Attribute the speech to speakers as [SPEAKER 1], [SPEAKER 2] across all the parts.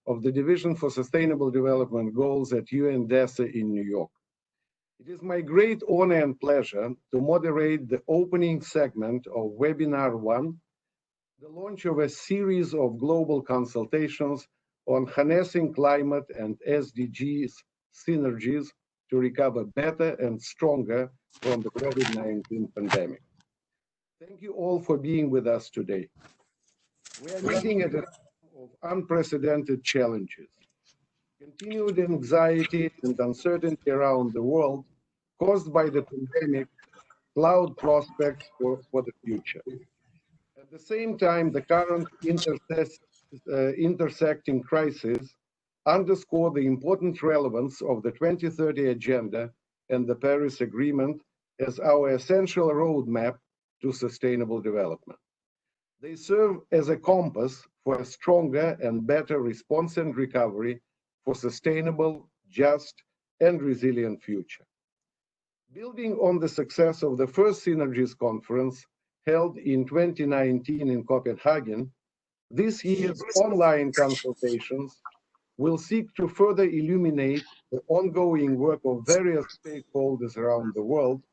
[SPEAKER 1] of the Division for Sustainable Development Goals at UNDESA in New York. It is my great honor and pleasure to moderate the opening segment of Webinar 1, the launch of a series of global consultations on harnessing climate and SDG synergies to recover better and stronger from the COVID-19 pandemic. Thank you all for being with us today. We are meeting at a time of unprecedented challenges. Continued anxiety and uncertainty around the world caused by the pandemic cloud prospects for the future. At the same time, the current intersecting crises underscore the important relevance of the 2030 Agenda and the Paris Agreement as our essential roadmap to sustainable development. They serve as a compass for a stronger and better response and recovery for sustainable, just, and resilient future. Building on the success of the first Synergies conference held in 2019 in Copenhagen, this year's online consultations will seek to further illuminate the ongoing work of various stakeholders around the world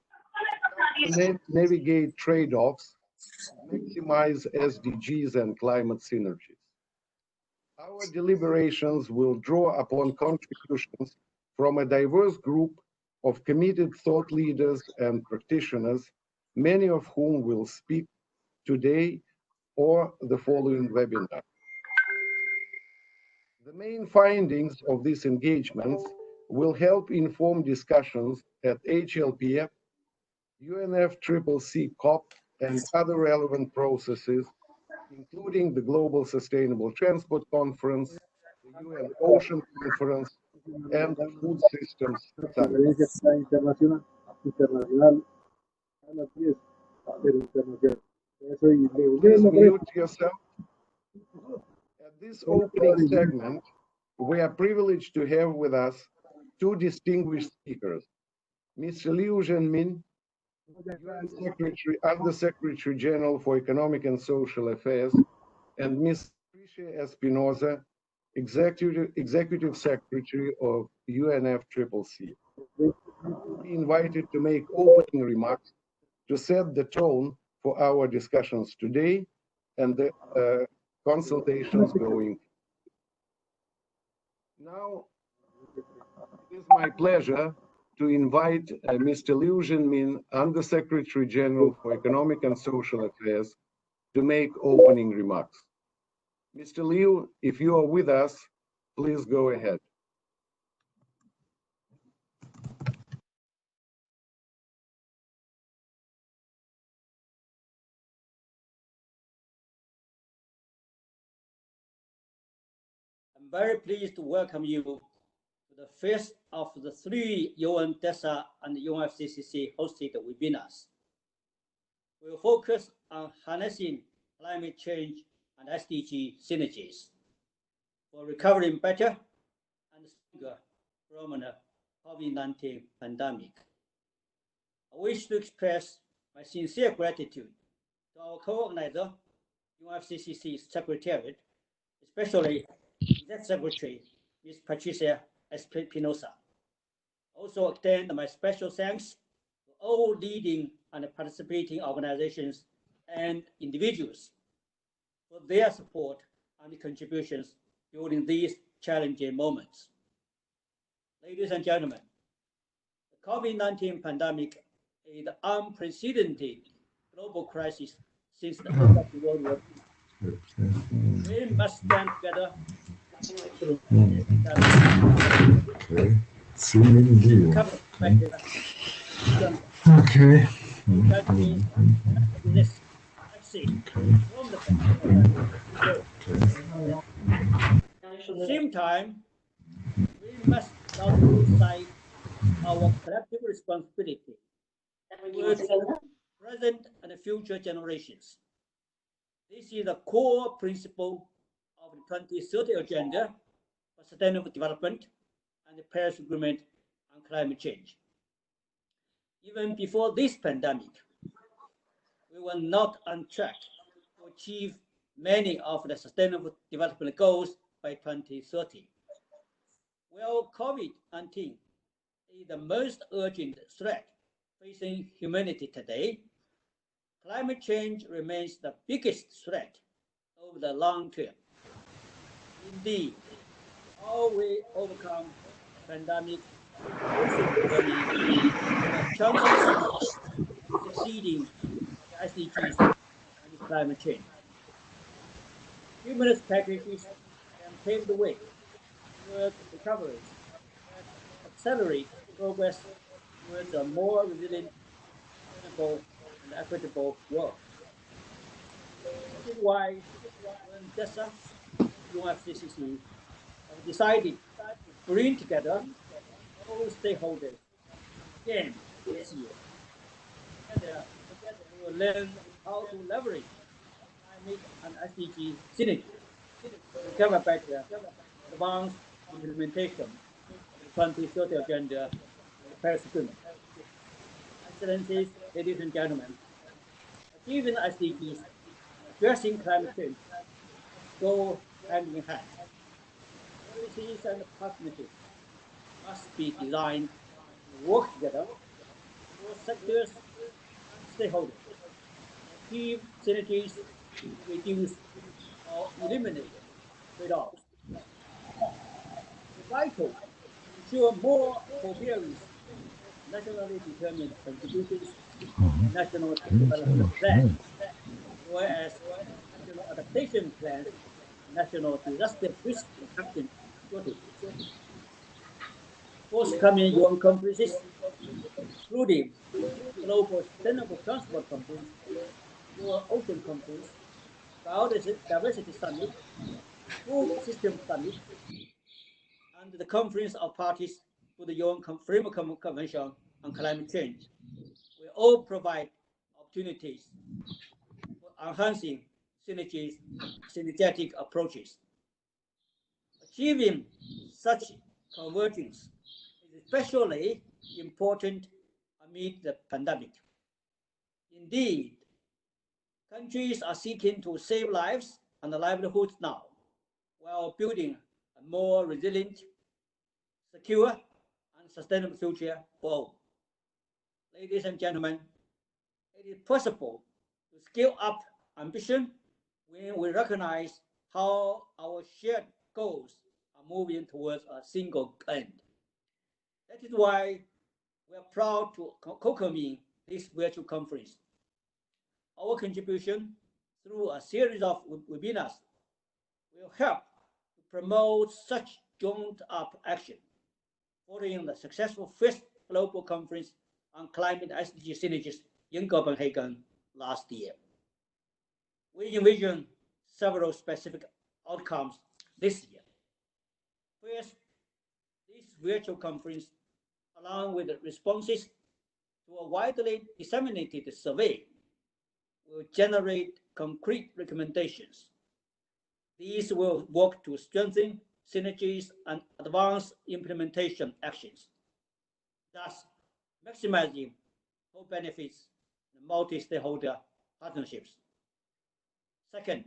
[SPEAKER 1] to navigate trade-offs, maximize SDGs and climate synergies. Our deliberations will draw upon contributions from a diverse group of committed thought leaders and practitioners, many of whom will speak today or the following webinar. The main findings of these engagements will help inform discussions at HLPF, UNFCCC COP, and other relevant processes, including the Global Sustainable Transport Conference, the UN Ocean Conference, and the Food Systems Summit. Please mute yourself. At this opening segment, we are privileged to have with us two distinguished speakers, Mr. Liu Zhenmin, Under-Secretary General for Economic and Social Affairs, and Ms. Patricia Espinosa, Executive Secretary of UNFCCC. Be invited to make opening remarks to set the tone for our discussions today and the consultations going. Now, it is my pleasure to invite Mr. Liu Zhenmin, Under-Secretary General for Economic and Social Affairs, to make opening remarks. Mr. Liu, if you are with us, please go ahead.
[SPEAKER 2] I'm very pleased to welcome you to the first of the 3 UNDESA and UNFCCC hosted webinars. We will focus on harnessing climate change and SDG synergies for recovering better and stronger from the COVID-19 pandemic. I wish to express my sincere gratitude to our co-organizer, UNFCCC Secretariat, especially Executive Secretary, Ms. Patricia Espinosa. Also extend my special thanks to all leading and participating organizations and individuals for their support and contributions during these challenging moments. Ladies and gentlemen, the COVID-19 pandemic is an unprecedented global crisis since the end of World War II. We must stand together.
[SPEAKER 3] Okay. Okay.
[SPEAKER 2] At the same time, we must not lose sight of our collective responsibility towards present and future generations. This is the core principle of the 2030 Agenda for Sustainable Development and the Paris Agreement on Climate Change. Even before this pandemic, we were not on track to achieve many of the Sustainable Development Goals by 2030. While COVID-19 is the most urgent threat facing humanity today, climate change remains the biggest threat over the long term. Indeed, how we overcome the pandemic chances of succeeding the SDGs and climate change. Stimulus packages can pave the way towards recoveries that accelerate progress towards a more resilient, sustainable, and equitable world. This is why when DESA and UNFCCC have decided to bring together all stakeholders again this year. Together, we will learn how to leverage climate and SDG synergy to recover better, advance implementation of the 2030 Agenda and the Paris Agreement. Excellencies, ladies and gentlemen, achieving SDGs and addressing climate change go hand in hand. Policies and partnerships must be designed to work together across sectors and stakeholders, achieve synergies, reduce or eliminate trade-offs. It's vital to ensure more coherence of nationally determined contributions and national development plans, as well as national adaptation plans and national disaster risk reduction strategies. Forthcoming UN conferences, including Global Sustainable Transport Conference, World Ocean Conference, Biodiversity Summit, Food System Summit, and the Conference of Parties to the UN Framework Convention on Climate Change will all provide opportunities for enhancing synergetic approaches. Achieving such convergence is especially important amid the pandemic. Indeed, countries are seeking to save lives and livelihoods now, while building a more resilient, secure, and sustainable future for all. Ladies and gentlemen, it is possible to scale up ambition when we recognize how our shared goals are moving towards a single end. That is why we are proud to co-convene this virtual conference. Our contribution through a series of webinars will help to promote such joined-up action following the successful first global conference on climate SDG synergies in Copenhagen last year. We envision several specific outcomes this year. First, this virtual conference, along with the responses to a widely disseminated survey, will generate concrete recommendations. These will work to strengthen synergies and advance implementation actions, thus maximizing co-benefits and multi-stakeholder partnerships. Second,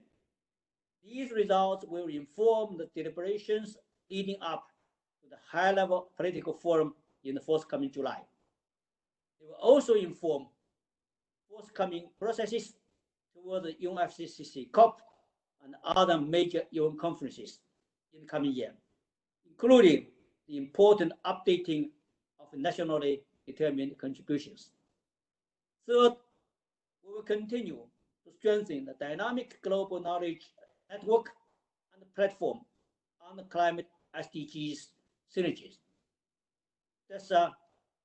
[SPEAKER 2] these results will inform the deliberations leading up to the high-level political forum in the forthcoming July. They will also inform forthcoming processes toward the UNFCCC COP and other major UN conferences in the coming year, including the important updating of nationally determined contributions. Third, we will continue to strengthen the dynamic global knowledge network and platform on the climate SDGs synergies. DESA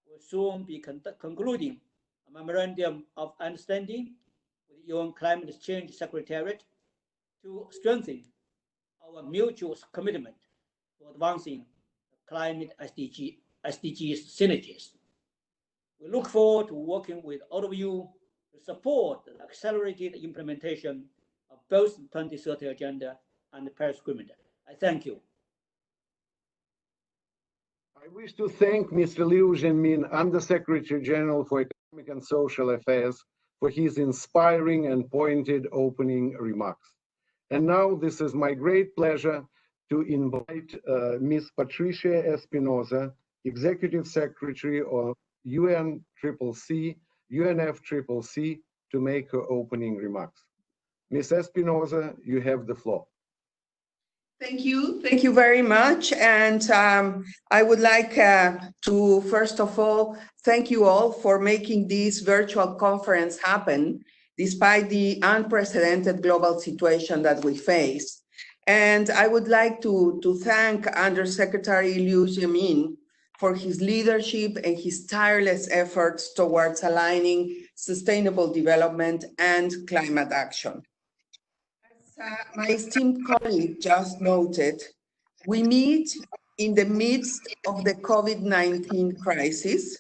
[SPEAKER 2] will soon be concluding a memorandum of understanding with the UN Climate Change Secretariat to strengthen our mutual commitment to advancing climate SDGs synergies. We look forward to working with all of you to support the accelerated implementation of both the 2030 Agenda and the Paris Agreement. I thank you.
[SPEAKER 1] I wish to thank Mr. Liu Zhenmin, Undersecretary General for Economic and Social Affairs, for his inspiring and pointed opening remarks. And now this is my great pleasure to invite Ms. Patricia Espinosa, Executive Secretary of UNFCCC, to make her opening remarks. Ms. Espinosa, you have the floor.
[SPEAKER 4] Thank you very much. And I would like to, first of all, thank you all for making this virtual conference happen, despite the unprecedented global situation that we face. And I would like to thank Undersecretary Liu Zhenmin for his leadership and his tireless efforts towards aligning sustainable development and climate action. My esteemed colleague just noted, we meet in the midst of the COVID-19 crisis,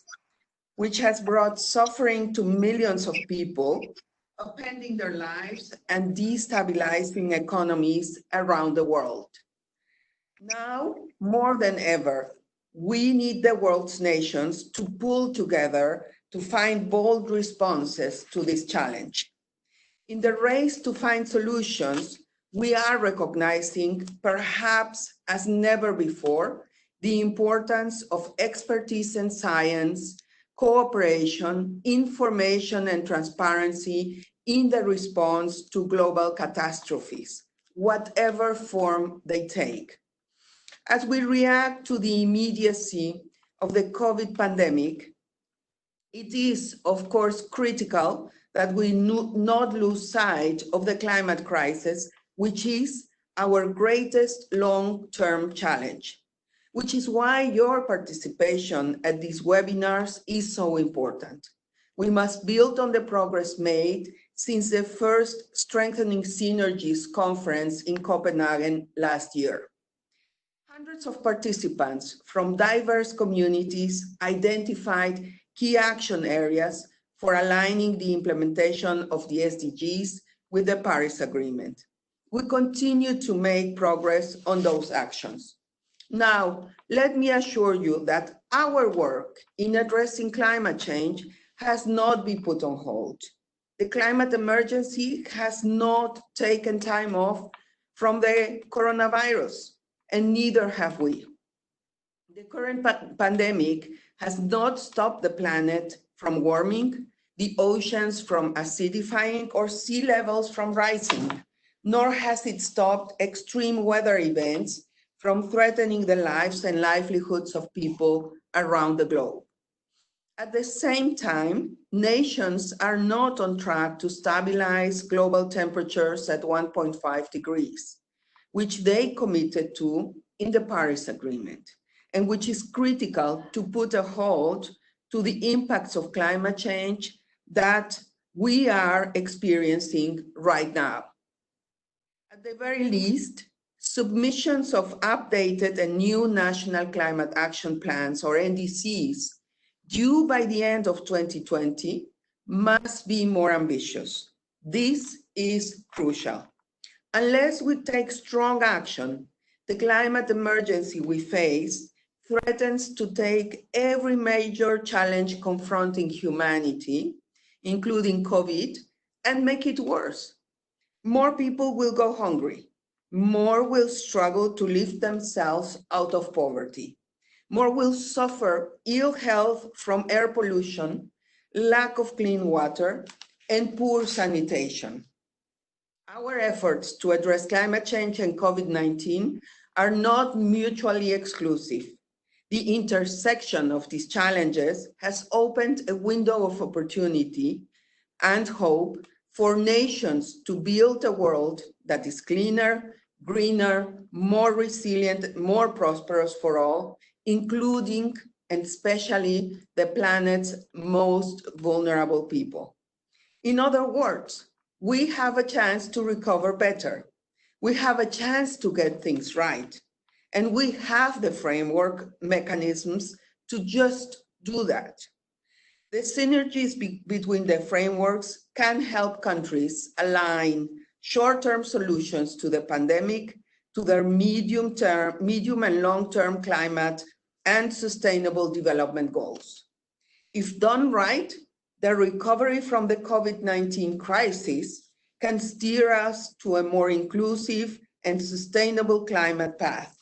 [SPEAKER 4] which has brought suffering to millions of people, upending their lives and destabilizing economies around the world. Now, more than ever, we need the world's nations to pull together to find bold responses to this challenge. In the race to find solutions, we are recognizing, perhaps as never before, the importance of expertise and science, cooperation, information, and transparency in the response to global catastrophes, whatever form they take. As we react to the immediacy of the COVID pandemic, it is, of course, critical that we not lose sight of the climate crisis, which is our greatest long-term challenge, which is why your participation at these webinars is so important. We must build on the progress made since the first Strengthening Synergies conference in Copenhagen last year. Hundreds of participants from diverse communities identified key action areas for aligning the implementation of the SDGs with the Paris Agreement. We continue to make progress on those actions. Now, let me assure you that our work in addressing climate change has not been put on hold. The climate emergency has not taken time off from the coronavirus, and neither have we. The current pandemic has not stopped the planet from warming, the oceans from acidifying, or sea levels from rising, nor has it stopped extreme weather events from threatening the lives and livelihoods of people around the globe. At the same time, nations are not on track to stabilize global temperatures at 1.5 degrees, which they committed to in the Paris Agreement, and which is critical to put a halt to the impacts of climate change that we are experiencing right now. At the very least, submissions of updated and new national climate action plans, or NDCs, due by the end of 2020 must be more ambitious. This is crucial. Unless we take strong action, the climate emergency we face threatens to take every major challenge confronting humanity, including COVID, and make it worse. More people will go hungry. More will struggle to lift themselves out of poverty. More will suffer ill health from air pollution, lack of clean water, and poor sanitation. Our efforts to address climate change and COVID-19 are not mutually exclusive. The intersection of these challenges has opened a window of opportunity and hope for nations to build a world that is cleaner, greener, more resilient, more prosperous for all, including and especially the planet's most vulnerable people. In other words, we have a chance to recover better. We have a chance to get things right. And we have the framework mechanisms to just do that. The synergies between the frameworks can help countries align short-term solutions to the pandemic to their medium and long-term climate and sustainable development goals. If done right, the recovery from the COVID-19 crisis can steer us to a more inclusive, and sustainable climate path.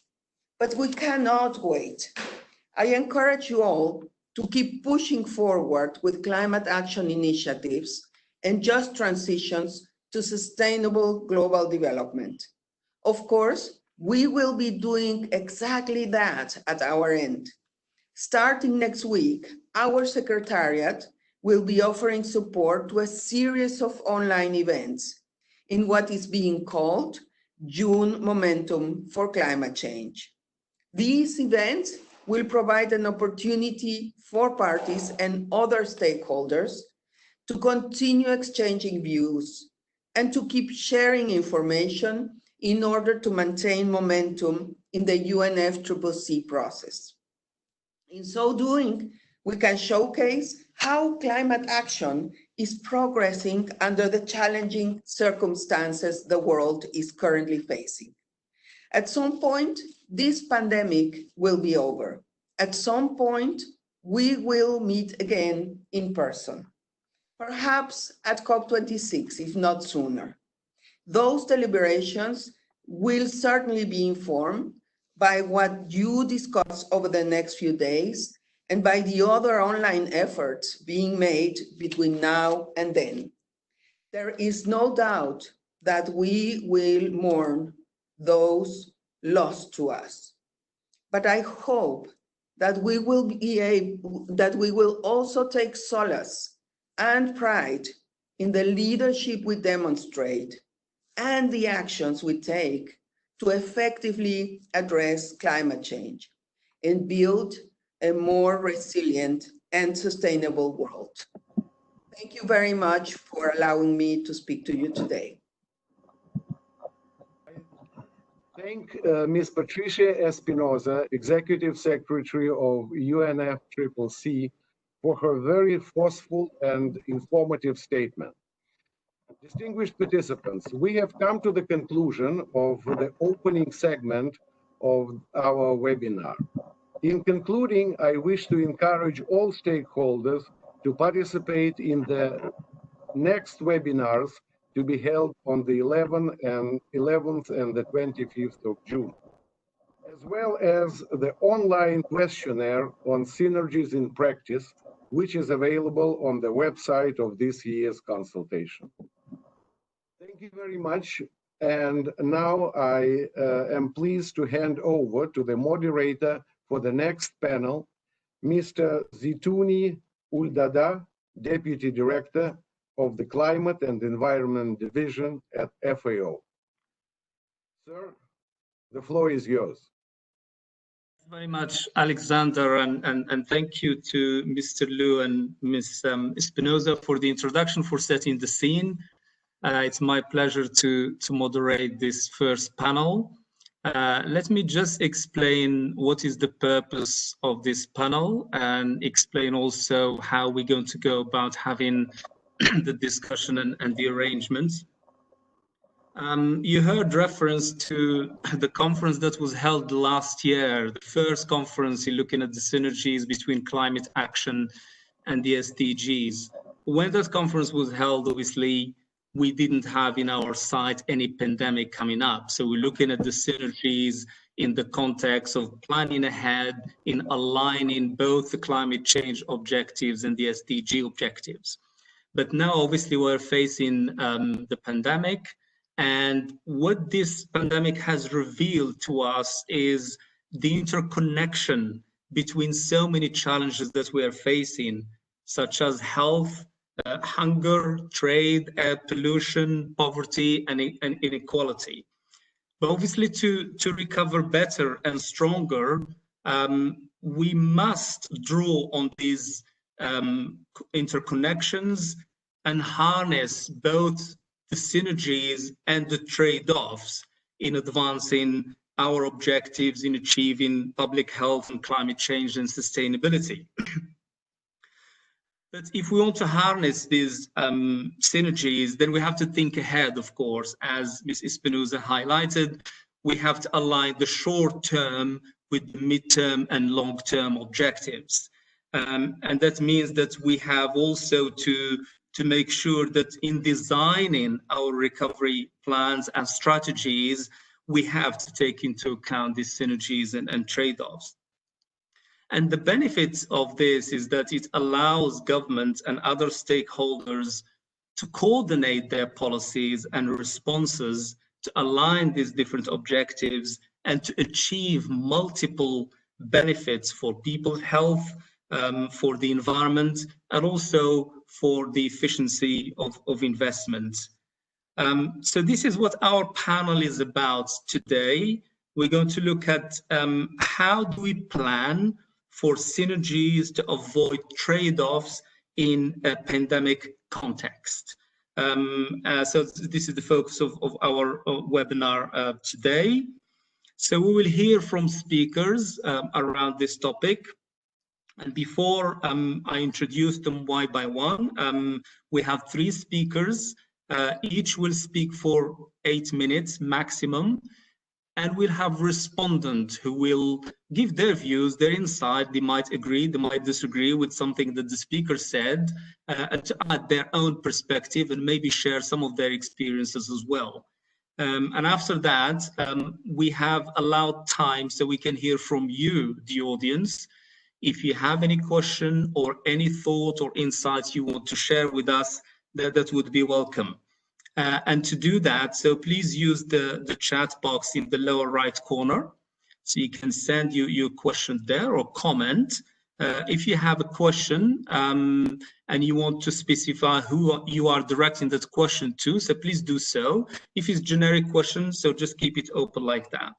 [SPEAKER 4] But we cannot wait. I encourage you all to keep pushing forward with climate action initiatives and just transitions to sustainable global development. Of course, we will be doing exactly that at our end. Starting next week, our Secretariat will be offering support to a series of online events in what is being called June Momentum for Climate Change. These events will provide an opportunity for parties and other stakeholders to continue exchanging views and to keep sharing information in order to maintain momentum in the UNFCCC process. In so doing, we can showcase how climate action is progressing under the challenging circumstances the world is currently facing. At some point, this pandemic will be over. At some point, we will meet again in person, perhaps at COP26, if not sooner. Those deliberations will certainly be informed by what you discuss over the next few days and by the other online efforts being made between now and then. There is no doubt that we will mourn those lost to us. But I hope that we will also take solace and pride in the leadership we demonstrate and the actions we take to effectively address climate change and build a more resilient and sustainable world. Thank you very much for allowing me to speak to you today.
[SPEAKER 1] Thank Ms. Patricia Espinosa, Executive Secretary of UNFCCC, for her very forceful and informative statement. Distinguished participants, we have come to the conclusion of the opening segment of our webinar. In concluding, I wish to encourage all stakeholders to participate in the next webinars to be held on the 11th and the 25th of June, as well as the online questionnaire on synergies in practice, which is available on the website of this year's consultation. Thank you very much. And now I am pleased to hand over to the moderator for the next panel, Mr. Zitouni Uldada, Deputy Director of the Climate and Environment Division at FAO. Sir, the floor is yours.
[SPEAKER 5] Thank you very much, Alexander, and thank you to Mr. Liu and Ms. Espinosa for the introduction, for setting the scene. It's my pleasure to moderate this first panel. Let me just explain what is the purpose of this panel and explain also how we're going to go about having the discussion and the arrangements. You heard reference to the conference that was held last year, the first conference in looking at the synergies between climate action and the SDGs. When that conference was held, obviously, we didn't have in our sight any pandemic coming up. So we're looking at the synergies in the context of planning ahead, in aligning both the climate change objectives and the SDG objectives. But now, obviously, we're facing the pandemic. And what this pandemic has revealed to us is the interconnection between so many challenges that we are facing, such as health, hunger, trade, air pollution, poverty, and inequality. But obviously, to recover better and stronger, we must draw on these interconnections and harness both the synergies and the trade-offs in advancing our objectives in achieving public health and climate change and sustainability. But if we want to harness these synergies, then we have to think ahead, of course. As Ms. Espinosa highlighted, we have to align the short-term with the mid-term and long-term objectives. And that means that we have also to make sure that in designing our recovery plans and strategies, we have to take into account these synergies and trade-offs. And the benefits of this is that it allows governments and other stakeholders to coordinate their policies and responses to align these different objectives and to achieve multiple benefits for people's health, for the environment, and also for the efficiency of investment. So this is what our panel is about today. We're going to look at how do we plan for synergies to avoid trade-offs in a pandemic context. So this is the focus of our webinar today. So we will hear from speakers around this topic. And before I introduce them one by one, we have 3 speakers. Each will speak for 8 minutes maximum. And we'll have respondents who will give their views, their insight. They might agree, they might disagree with something that the speaker said, and to add their own perspective and maybe share some of their experiences as well. And after that, we have allowed time so we can hear from you, the audience. If you have any question or any thought or insights you want to share with us, that would be welcome. And to do that, so please use the chat box in the lower right corner. So you can send your question there or comment. If you have a question and you want to specify who you are directing that question to, so please do so. If it's generic question, so just keep it open like that.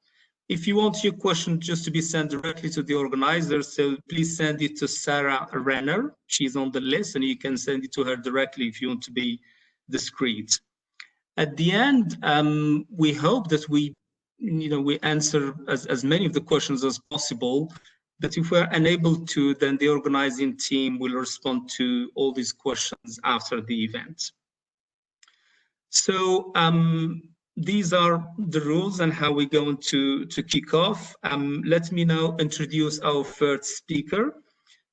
[SPEAKER 5] If you want your question just to be sent directly to the organizer, so please send it to Sarah Renner. She's on the list and you can send it to her directly if you want to be discreet. At the end, we hope that we answer as many of the questions as possible. But if we're unable to, then the organizing team will respond to all these questions after the event. So these are the rules and how we're going to kick off. Let me now introduce our first speaker,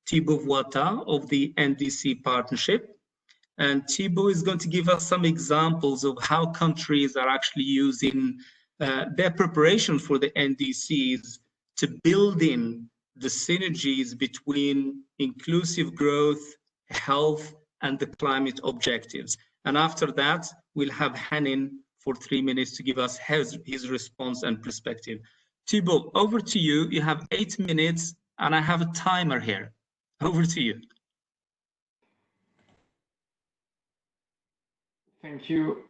[SPEAKER 5] Thibaut Voita of the NDC Partnership. And Thibaut is going to give us some examples of how countries are actually using their preparation for the NDCs to build in the synergies between inclusive growth, health, and the climate objectives. And after that, we'll have Hanin for 3 minutes to give us his response and perspective. Thibaut, over to you. You have 8 minutes, and I have a timer here. Over to you.
[SPEAKER 6] Thank you.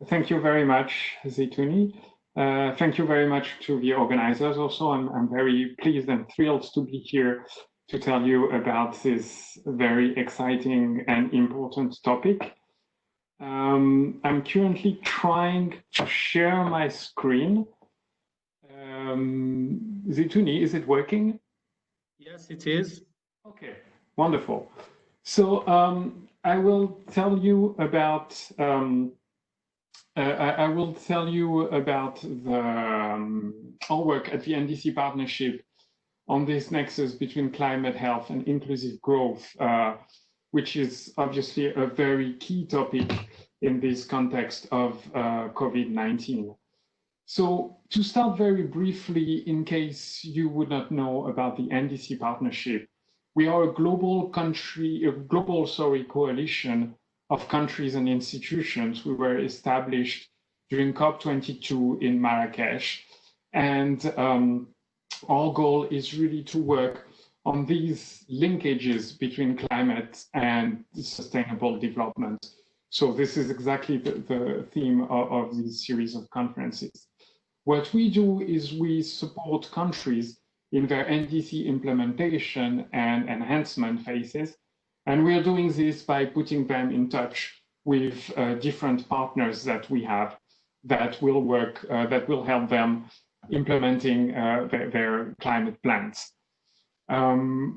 [SPEAKER 6] Thank you very much, Zitouni. Thank you very much to the organizers also. I'm very pleased and thrilled to be here to tell you about this very exciting and important topic. I'm currently trying to share my screen. Zitouni, is it working?
[SPEAKER 5] Yes, it is.
[SPEAKER 6] Okay, wonderful. So I will tell you about our work at the NDC Partnership on this nexus between climate, health, and inclusive growth, which is obviously a very key topic in this context of COVID-19. So to start very briefly, in case you would not know about the NDC Partnership, we are a global coalition of countries and institutions. We were established during COP22 in Marrakesh. And our goal is really to work on these linkages between climate and sustainable development. So this is exactly the theme of this series of conferences. What we do is we support countries in their NDC implementation and enhancement phases. And we are doing this by putting them in touch with different partners that we have that will work, that will help them implementing their climate plans.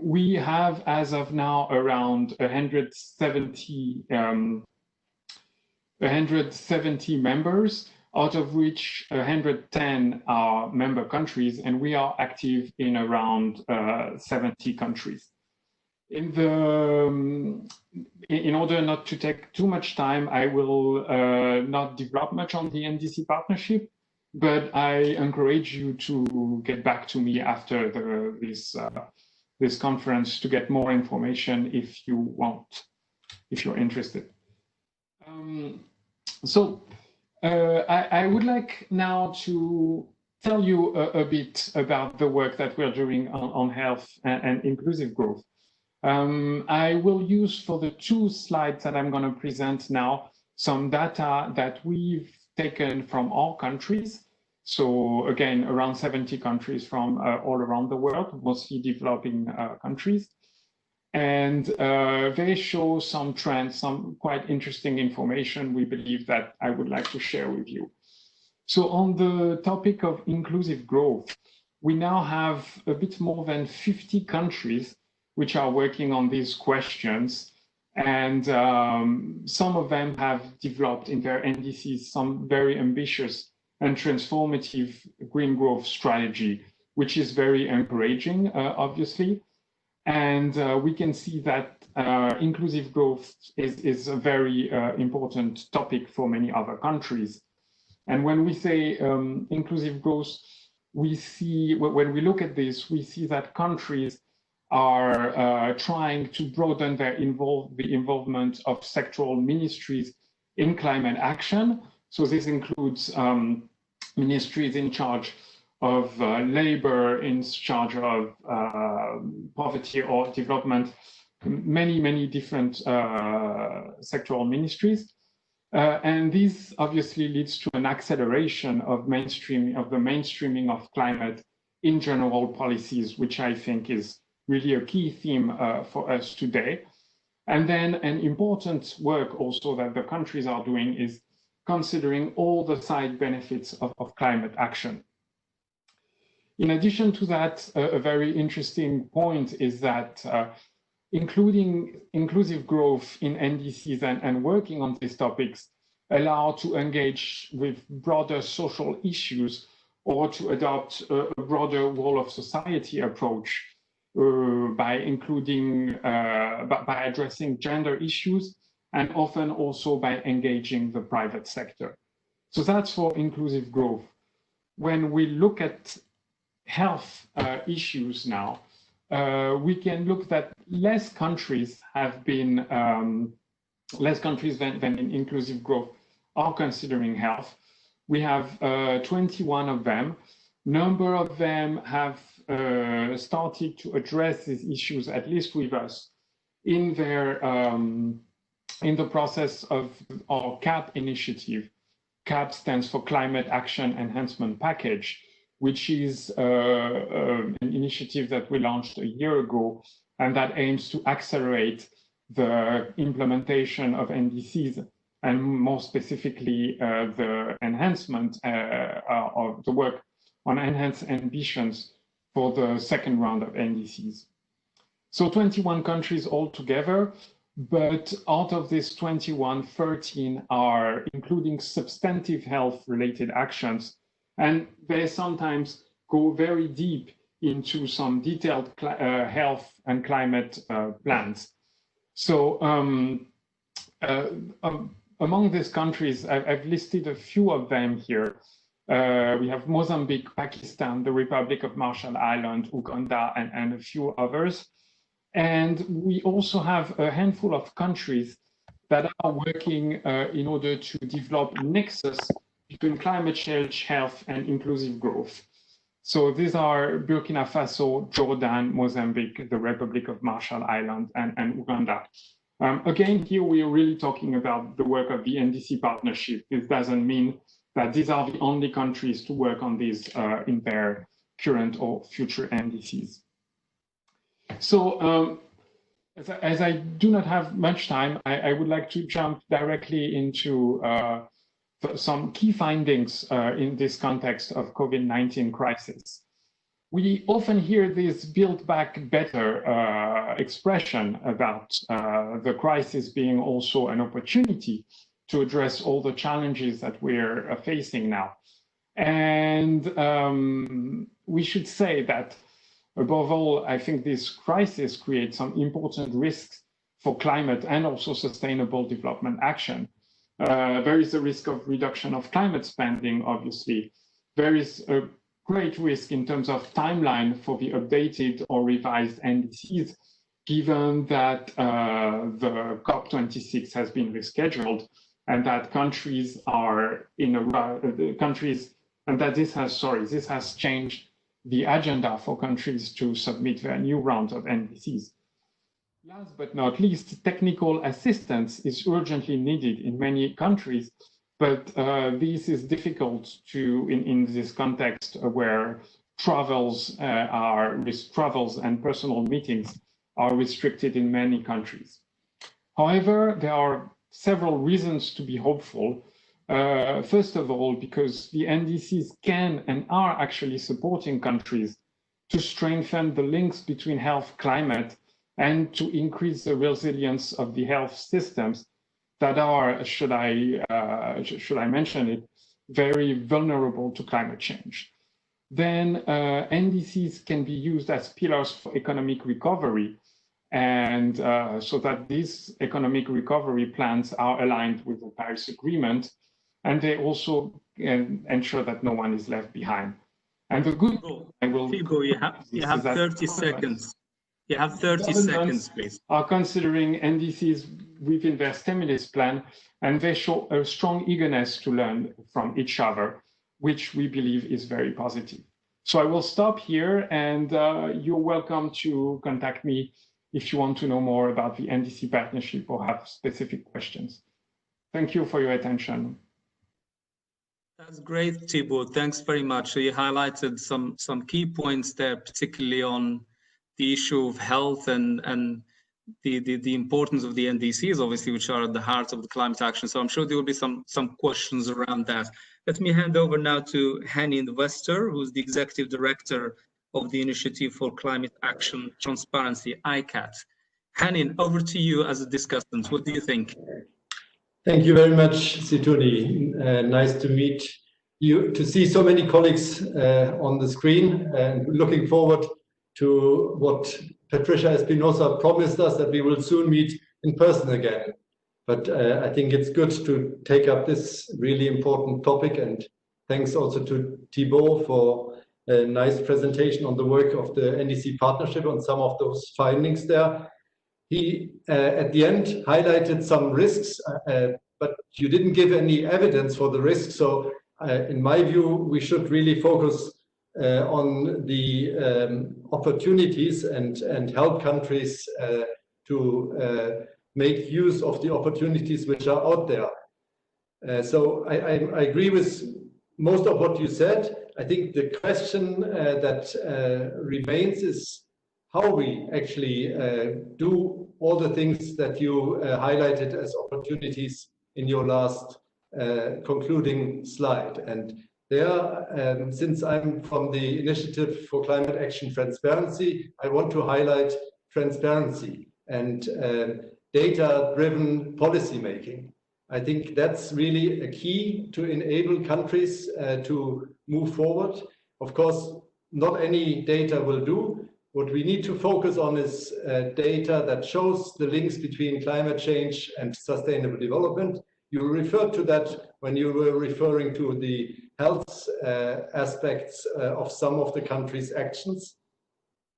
[SPEAKER 6] We have, as of now, around 170 members, out of which 110 are member countries, and we are active in around 70 countries. In order not to take too much time, I will not develop much on the NDC Partnership. but I encourage you to get back to me after this conference to get more information if you want, if you're interested. I would like now to tell you a bit about the work that we're doing on health and inclusive growth. I will use for the 2 slides that I'm going to present now some data that we've taken from all countries. So again, around 70 countries from all around the world, mostly developing countries. And they show some trends, some quite interesting information we believe that I would like to share with you. So on the topic of inclusive growth, we now have a bit more than 50 countries which are working on these questions. And some of them have developed in their NDCs some very ambitious and transformative green growth strategy, which is very encouraging, obviously. And we can see that inclusive growth is a very important topic for many other countries. And when we say inclusive growth, we see, when we look at this, we see that countries are trying to broaden the involvement of sectoral ministries in climate action. So this includes ministries in charge of labor, in charge of poverty or development, many different sectoral ministries. And this obviously leads to an acceleration of the mainstreaming of climate in general policies, which I think is really a key theme for us today. And then an important work also that the countries are doing is considering all the side benefits of climate action. In addition to that, a very interesting point is that including inclusive growth in NDCs and working on these topics allow to engage with broader social issues or to adopt a broader whole of society approach by addressing gender issues and often also by engaging the private sector. So that's for inclusive growth. When we look at health issues now, we can look that less countries have been, less countries than in inclusive growth are considering health. We have 21 of them. Number of them have started to address these issues, at least with us, in their in the process of our CAP initiative. CAP stands for Climate Action Enhancement Package, which is an initiative that we launched a year ago, and that aims to accelerate the implementation of NDCs, and more specifically, the enhancement of the work on enhanced ambitions for the second round of NDCs. So 21 countries altogether, but out of this 21, 13 are including substantive health-related actions, and they sometimes go very deep into some detailed health and climate plans. So among these countries, I've listed a few of them here. We have Mozambique, Pakistan, the Republic of Marshall Islands, Uganda, and a few others. And we also have a handful of countries that are working in order to develop a nexus between climate change, health, and inclusive growth. So these are Burkina Faso, Jordan, Mozambique, the Republic of Marshall Islands, and Uganda. Again, here we are really talking about the work of the NDC partnership. This doesn't mean that these are the only countries to work on these in their current or future NDCs. So as I do not have much time, I would like to jump directly into some key findings in this context of COVID-19 crisis. We often hear this build back better expression about the crisis being also an opportunity to address all the challenges that we're facing now. And we should say that above all, I think this crisis creates some important risks for climate and also sustainable development action. There is a risk of reduction of climate spending, obviously. there is a great risk in terms of timeline for the updated or revised NDCs, given that the COP26 has been rescheduled and that countries are in and that this has changed the agenda for countries to submit their new round of NDCs. Last but not least, technical assistance is urgently needed in many countries, but this is difficult in this context where travels and personal meetings are restricted in many countries. However, there are several reasons to be hopeful. First of all, because the NDCs can and are actually supporting countries to strengthen the links between health, climate, and to increase the resilience of the health systems that are, should I mention it, very vulnerable to climate change. Then NDCs can be used as pillars for economic recovery, and so that these economic recovery plans are aligned with the Paris Agreement, and they also ensure that no one is left behind. And the good
[SPEAKER 5] Thibault, you have 30 seconds. You have 30 seconds, please.
[SPEAKER 6] Are considering NDCs within their stimulus plan, and they show a strong eagerness to learn from each other, which we believe is very positive. So I will stop here, and you're welcome to contact me if you want to know more about the NDC partnership or have specific questions. Thank you for your attention.
[SPEAKER 5] That's great, Thibault. Thanks very much. So you highlighted some key points there, particularly on the issue of health and the importance of the NDCs, obviously, which are at the heart of the climate action. So I'm sure there will be some questions around that. Let me hand over now to Henning Wester, who's the Executive Director of the Initiative for Climate Action Transparency, ICAT. Henning, over to you as a discussant. What do you think?
[SPEAKER 7] Thank you very much, Situni. Nice to meet you, to see so many colleagues on the screen, and looking forward to what Patricia Espinosa promised us, that we will soon meet in person again. But I think it's good to take up this really important topic, and thanks also to Thibault for a nice presentation on the work of the NDC partnership on some of those findings there. He, at the end, highlighted some risks, but you didn't give any evidence for the risks. So in my view, we should really focus on the opportunities and help countries to make use of the opportunities which are out there. So I agree with most of what you said. I think the question that remains is how we actually do all the things that you highlighted as opportunities in your last concluding slide. And there, since I'm from the Initiative for Climate Action Transparency, I want to highlight transparency and data-driven policy making. I think that's really a key to enable countries to move forward. Of course, not any data will do. What we need to focus on is data that shows the links between climate change and sustainable development. You referred to that when you were referring to the health aspects of some of the country's actions.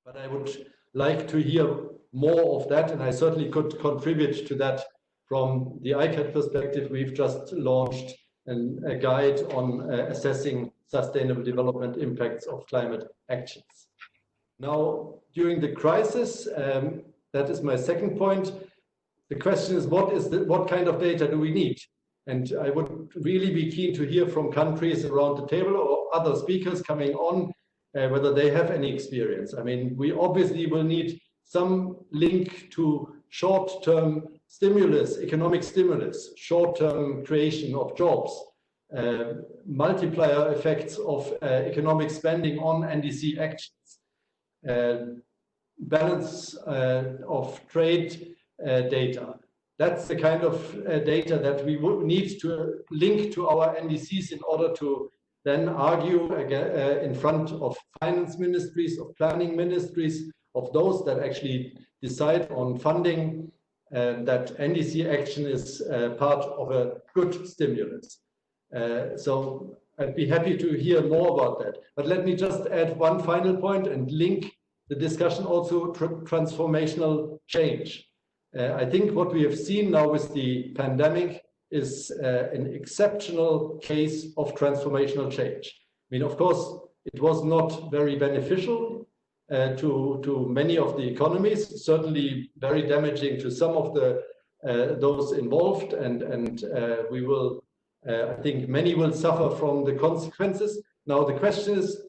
[SPEAKER 7] But I would like to hear more of that, and I certainly could contribute to that from the ICAT perspective. We've just launched a guide on assessing sustainable development impacts of climate actions. Now, during the crisis, that is my second point. The question is, what kind of data do we need? And I would really be keen to hear from countries around the table or other speakers coming on, whether they have any experience. I mean, we obviously will need some link to short-term stimulus, economic stimulus, short-term creation of jobs, multiplier effects of economic spending on NDC actions, balance of trade data. That's the kind of data that we would need to link to our NDCs in order to then argue again, in front of finance ministries, of planning ministries, of those that actually decide on funding, that NDC action is part of a good stimulus. So I'd be happy to hear more about that. But let me just add one final point and link the discussion also to transformational change. I think what we have seen now with the pandemic is an exceptional case of transformational change. I mean, of course, it was not very beneficial to many of the economies, certainly very damaging to some of the those involved, and we will, I think many will suffer from the consequences. Now the question is,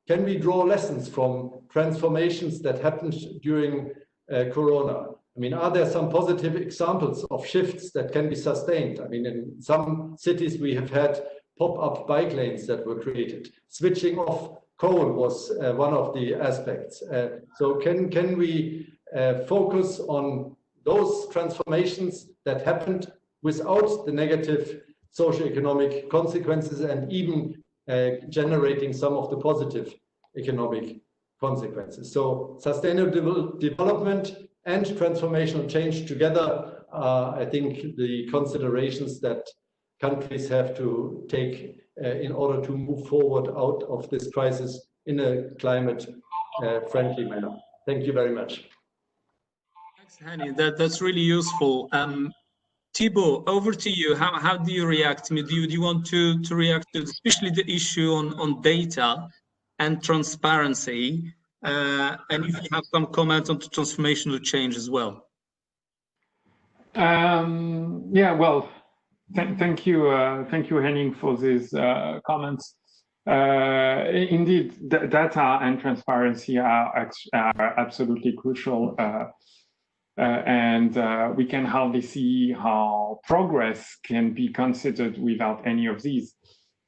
[SPEAKER 7] can we draw lessons from transformations that happened during Corona? I mean, are there some positive examples of shifts that can be sustained? I mean, in some cities we have had pop-up bike lanes that were created. Switching off coal was one of the aspects. So can we focus on those transformations that happened without the negative socioeconomic consequences and even generating some of the positive economic consequences? So sustainable development and transformational change together are, I think, the considerations that countries have to take in order to move forward out of this crisis in a climate friendly manner. Thank you very much.
[SPEAKER 5] Thanks, Hani. That's really useful. Thibault, over to you. How do you react? I mean, do you want to react to especially the issue on data and transparency? And if you have some comments on the transformational change as well.
[SPEAKER 6] Yeah, well, thank you, Henning, for these comments. Indeed, data and transparency are absolutely crucial, and we can hardly see how progress can be considered without any of these.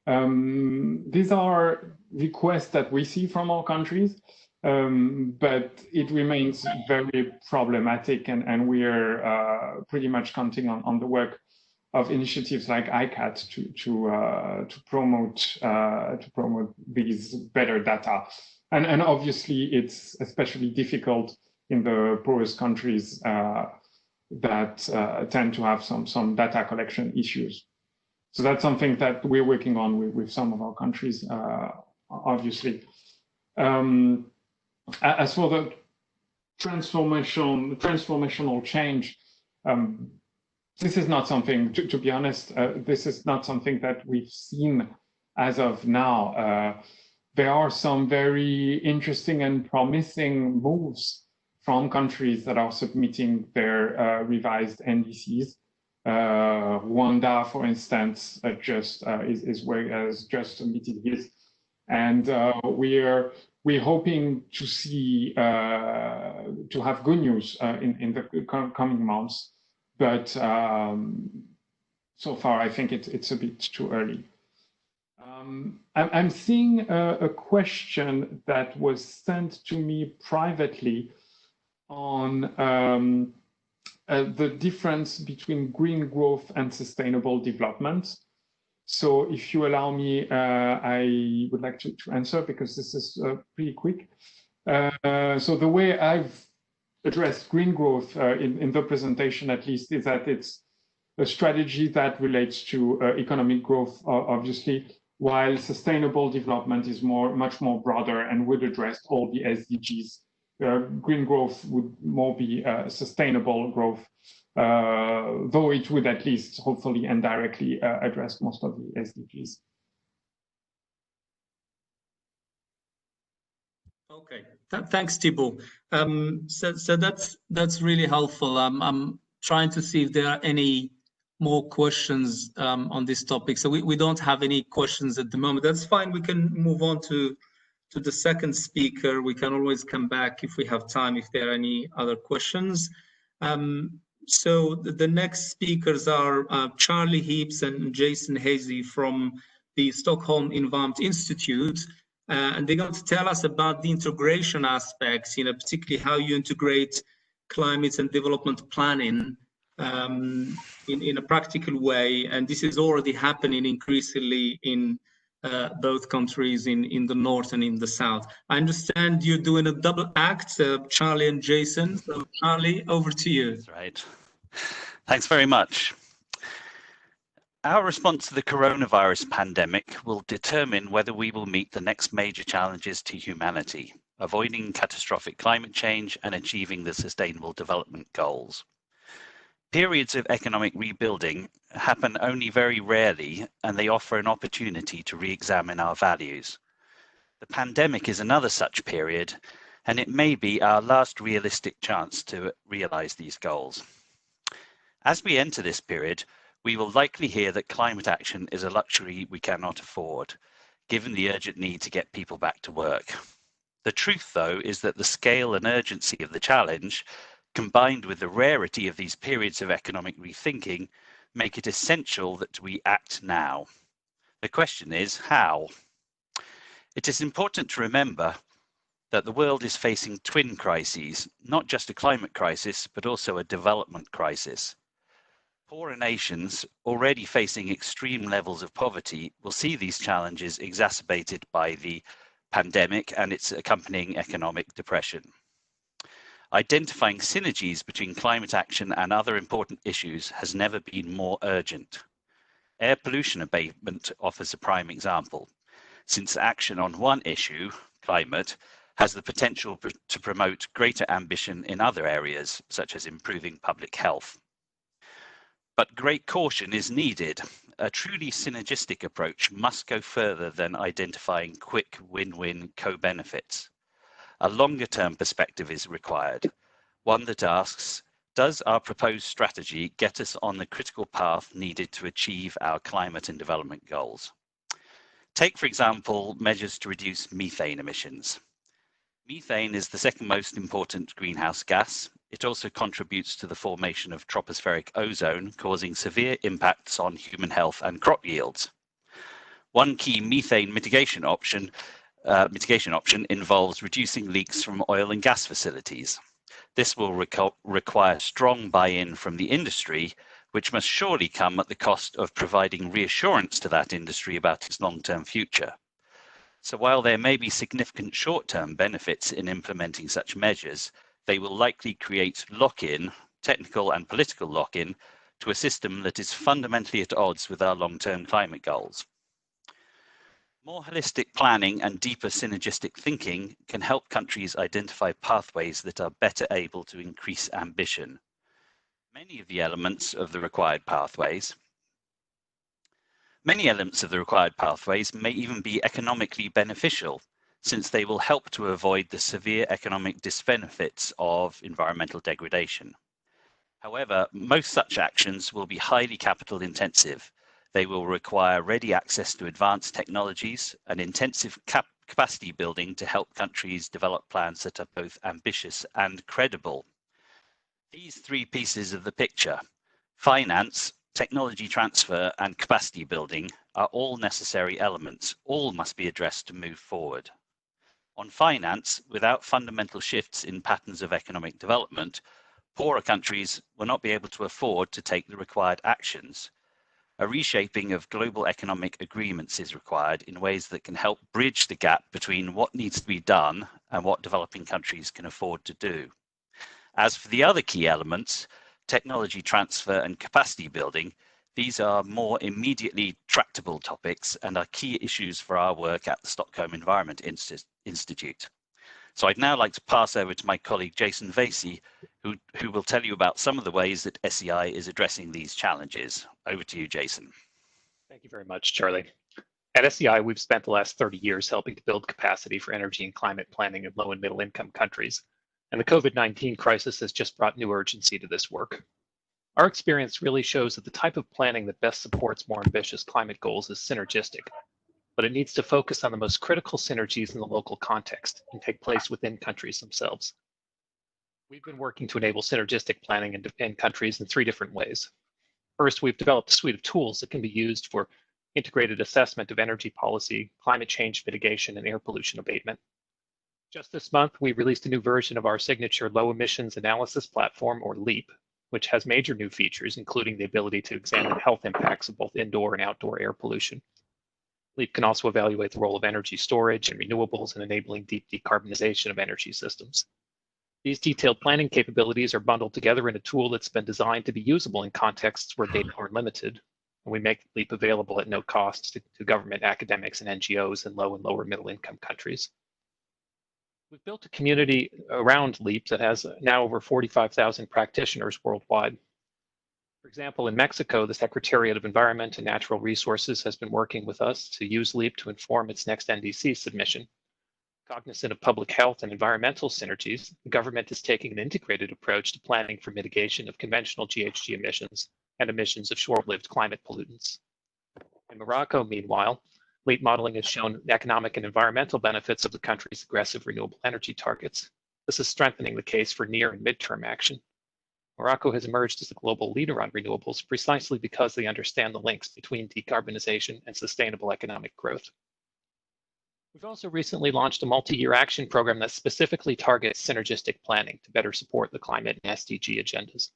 [SPEAKER 6] These are requests that we see from our countries, but it remains very problematic, and we are pretty much counting on the work of initiatives like ICAT to promote these better data, and obviously it's especially difficult in the poorest countries that tend to have some data collection issues. So that's something that we're working on with some of our countries, obviously. As for the transformational change, this is not something, to be honest, this is not something that we've seen as of now. There are some very interesting and promising moves from countries that are submitting their revised NDCs. Rwanda, for instance, has just submitted his, and we're hoping to see to have good news in the coming months, but so far I think it's a bit too early. I'm seeing a question that was sent to me privately on the difference between green growth and sustainable development. So if you allow me, I would like to answer, because this is pretty quick. So the way I've addressed green growth in the presentation, at least, is that it's a strategy that relates to economic growth, obviously, while sustainable development is much more broader and would address all the SDGs. Green growth would more be sustainable growth, though it would at least hopefully indirectly address most of the SDGs.
[SPEAKER 5] Okay, thanks, Thibault. So that's really helpful. I'm trying to see if there are any more questions on this topic. So we don't have any questions at the moment. That's fine. We can move on to the second speaker. We can always come back if we have time, if there are any other questions. So the next speakers are Charlie Heaps and Jason Hazy from the Stockholm Environment Institute. And they're going to tell us about the integration aspects, particularly how you integrate climate and development planning in a practical way. And this is already happening increasingly in both countries, in the north and in the south. I understand you're doing a double act, Charlie and Jason. So Charlie, over to you.
[SPEAKER 8] That's right. Thanks very much. Our response to the coronavirus pandemic will determine whether we will meet the next major challenges to humanity, avoiding catastrophic climate change and achieving the Sustainable Development Goals. Periods of economic rebuilding happen only very rarely, and they offer an opportunity to re-examine our values. The pandemic is another such period, and it may be our last realistic chance to realize these goals. As we enter this period, we will likely hear that climate action is a luxury we cannot afford, given the urgent need to get people back to work. The truth, though, is that the scale and urgency of the challenge, combined with the rarity of these periods of economic rethinking, make it essential that we act now. The question is, how? It is important to remember that the world is facing twin crises, not just a climate crisis, but also a development crisis. Poorer nations, already facing extreme levels of poverty, will see these challenges exacerbated by the pandemic and its accompanying economic depression. Identifying synergies between climate action and other important issues has never been more urgent. Air pollution abatement offers a prime example, since action on one issue, climate, has the potential to promote greater ambition in other areas, such as improving public health. But great caution is needed. A truly synergistic approach must go further than identifying quick win-win co-benefits. A longer-term perspective is required, one that asks, does our proposed strategy get us on the critical path needed to achieve our climate and development goals? Take, for example, measures to reduce methane emissions. Methane is the second most important greenhouse gas. It also contributes to the formation of tropospheric ozone, causing severe impacts on human health and crop yields. One key methane mitigation option involves reducing leaks from oil and gas facilities. This will require strong buy-in from the industry, which must surely come at the cost of providing reassurance to that industry about its long-term future. So while there may be significant short-term benefits in implementing such measures, they will likely create lock-in, technical and political lock-in, to a system that is fundamentally at odds with our long-term climate goals. More holistic planning and deeper synergistic thinking can help countries identify pathways that are better able to increase ambition. Many elements of the required pathways may even be economically beneficial, since they will help to avoid the severe economic disbenefits of environmental degradation. However, most such actions will be highly capital intensive. They will require ready access to advanced technologies and intensive capacity building to help countries develop plans that are both ambitious and credible. These three pieces of the picture, finance, technology transfer, and capacity building, are all necessary elements. All must be addressed to move forward. On finance, without fundamental shifts in patterns of economic development, poorer countries will not be able to afford to take the required actions. A reshaping of global economic agreements is required in ways that can help bridge the gap between what needs to be done and what developing countries can afford to do. As for the other key elements, technology transfer and capacity building, these are more immediately tractable topics and are key issues for our work at the Stockholm Environment Institute. So I'd now like to pass over to my colleague Jason Vasey, who will tell you about some of the ways that SEI is addressing these challenges. Over to you, Jason.
[SPEAKER 9] Thank you very much, Charlie. At SEI, we've spent the last 30 years helping to build capacity for energy and climate planning in low and middle income countries. And the COVID-19 crisis has just brought new urgency to this work. Our experience really shows that the type of planning that best supports more ambitious climate goals is synergistic, but it needs to focus on the most critical synergies in the local context and take place within countries themselves. We've been working to enable synergistic planning in countries in 3 different ways. First, we've developed a suite of tools that can be used for integrated assessment of energy policy, climate change mitigation, and air pollution abatement. Just this month, we released a new version of our signature Low Emissions Analysis Platform, or LEAP, which has major new features, including the ability to examine health impacts of both indoor and outdoor air pollution. LEAP can also evaluate the role of energy storage and renewables in enabling deep decarbonization of energy systems. These detailed planning capabilities are bundled together in a tool that's been designed to be usable in contexts where data are limited. and we make LEAP available at no cost to government, academics, and NGOs in low and lower middle income countries. We've built a community around LEAP that has now over 45,000 practitioners worldwide. For example, in Mexico, the Secretariat of Environment and Natural Resources has been working with us to use LEAP to inform its next NDC submission. Cognizant of public health and environmental synergies, the government is taking an integrated approach to planning for mitigation of conventional GHG emissions and emissions of short-lived climate pollutants. In Morocco, meanwhile, LEAP modeling has shown the economic and environmental benefits of the country's aggressive renewable energy targets. This is strengthening the case for near and midterm action. Morocco has emerged as a global leader on renewables precisely because they understand the links between decarbonization and sustainable economic growth. We've also recently launched a multi-year action program that specifically targets synergistic planning to better support the climate and SDG agendas.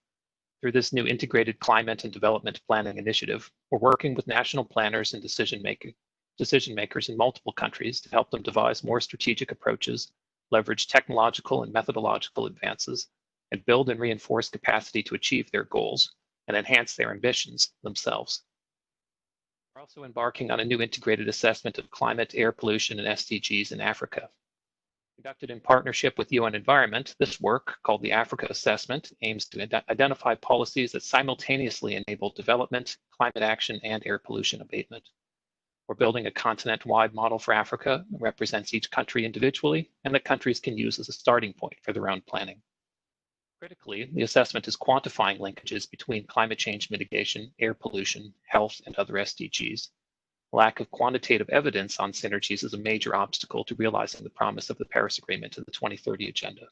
[SPEAKER 9] Through this new integrated climate and development planning initiative, we're working with national planners and decision makers in multiple countries to help them devise more strategic approaches, leverage technological and methodological advances, and build and reinforce capacity to achieve their goals and enhance their ambitions themselves. We're also embarking on a new integrated assessment of climate, air pollution, and SDGs in Africa. Conducted in partnership with UN Environment, this work, called the Africa Assessment, aims to identify policies that simultaneously enable development, climate action, and air pollution abatement. We're building a continent-wide model for Africa that represents each country individually and that countries can use as a starting point for their own planning. Critically, the assessment is quantifying linkages between climate change mitigation, air pollution, health, and other SDGs. Lack of quantitative evidence on synergies is a major obstacle to realizing the promise of the Paris Agreement and the 2030 Agenda.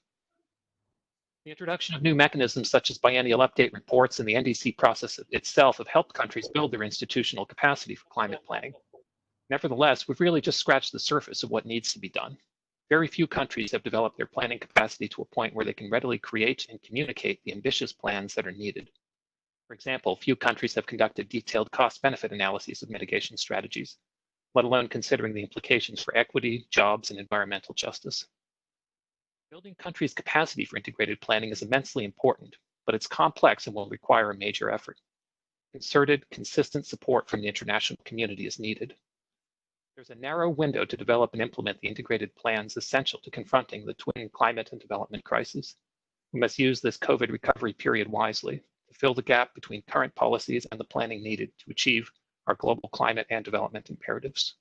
[SPEAKER 9] The introduction of new mechanisms such as biennial update reports and the NDC process itself have helped countries build their institutional capacity for climate planning. Nevertheless, we've really just scratched the surface of what needs to be done. Very few countries have developed their planning capacity to a point where they can readily create and communicate the ambitious plans that are needed. For example, few countries have conducted detailed cost-benefit analyses of mitigation strategies, let alone considering the implications for equity, jobs, and environmental justice. Building countries' capacity for integrated planning is immensely important, but it's complex and will require a major effort. Concerted, consistent support from the international community is needed. There's a narrow window to develop and implement the integrated plans essential to confronting the twin climate and development crises. We must use this COVID recovery period wisely to fill the gap between current policies and the planning needed to achieve our global climate and development imperatives.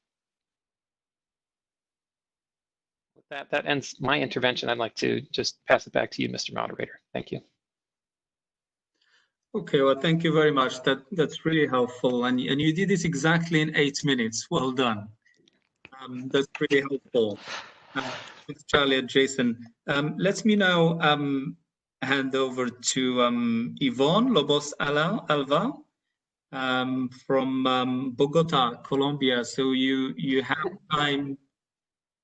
[SPEAKER 9] With that ends my intervention. I'd like to just pass it back to you, Mr. Moderator. Thank you.
[SPEAKER 5] Okay, well, thank you very much. That's really helpful. And you did this exactly in 8 minutes. Well done. That's really helpful. Thanks, Charlie and Jason. Let me now hand over to Yvonne Lobos Alva from Bogota, Colombia. So you have time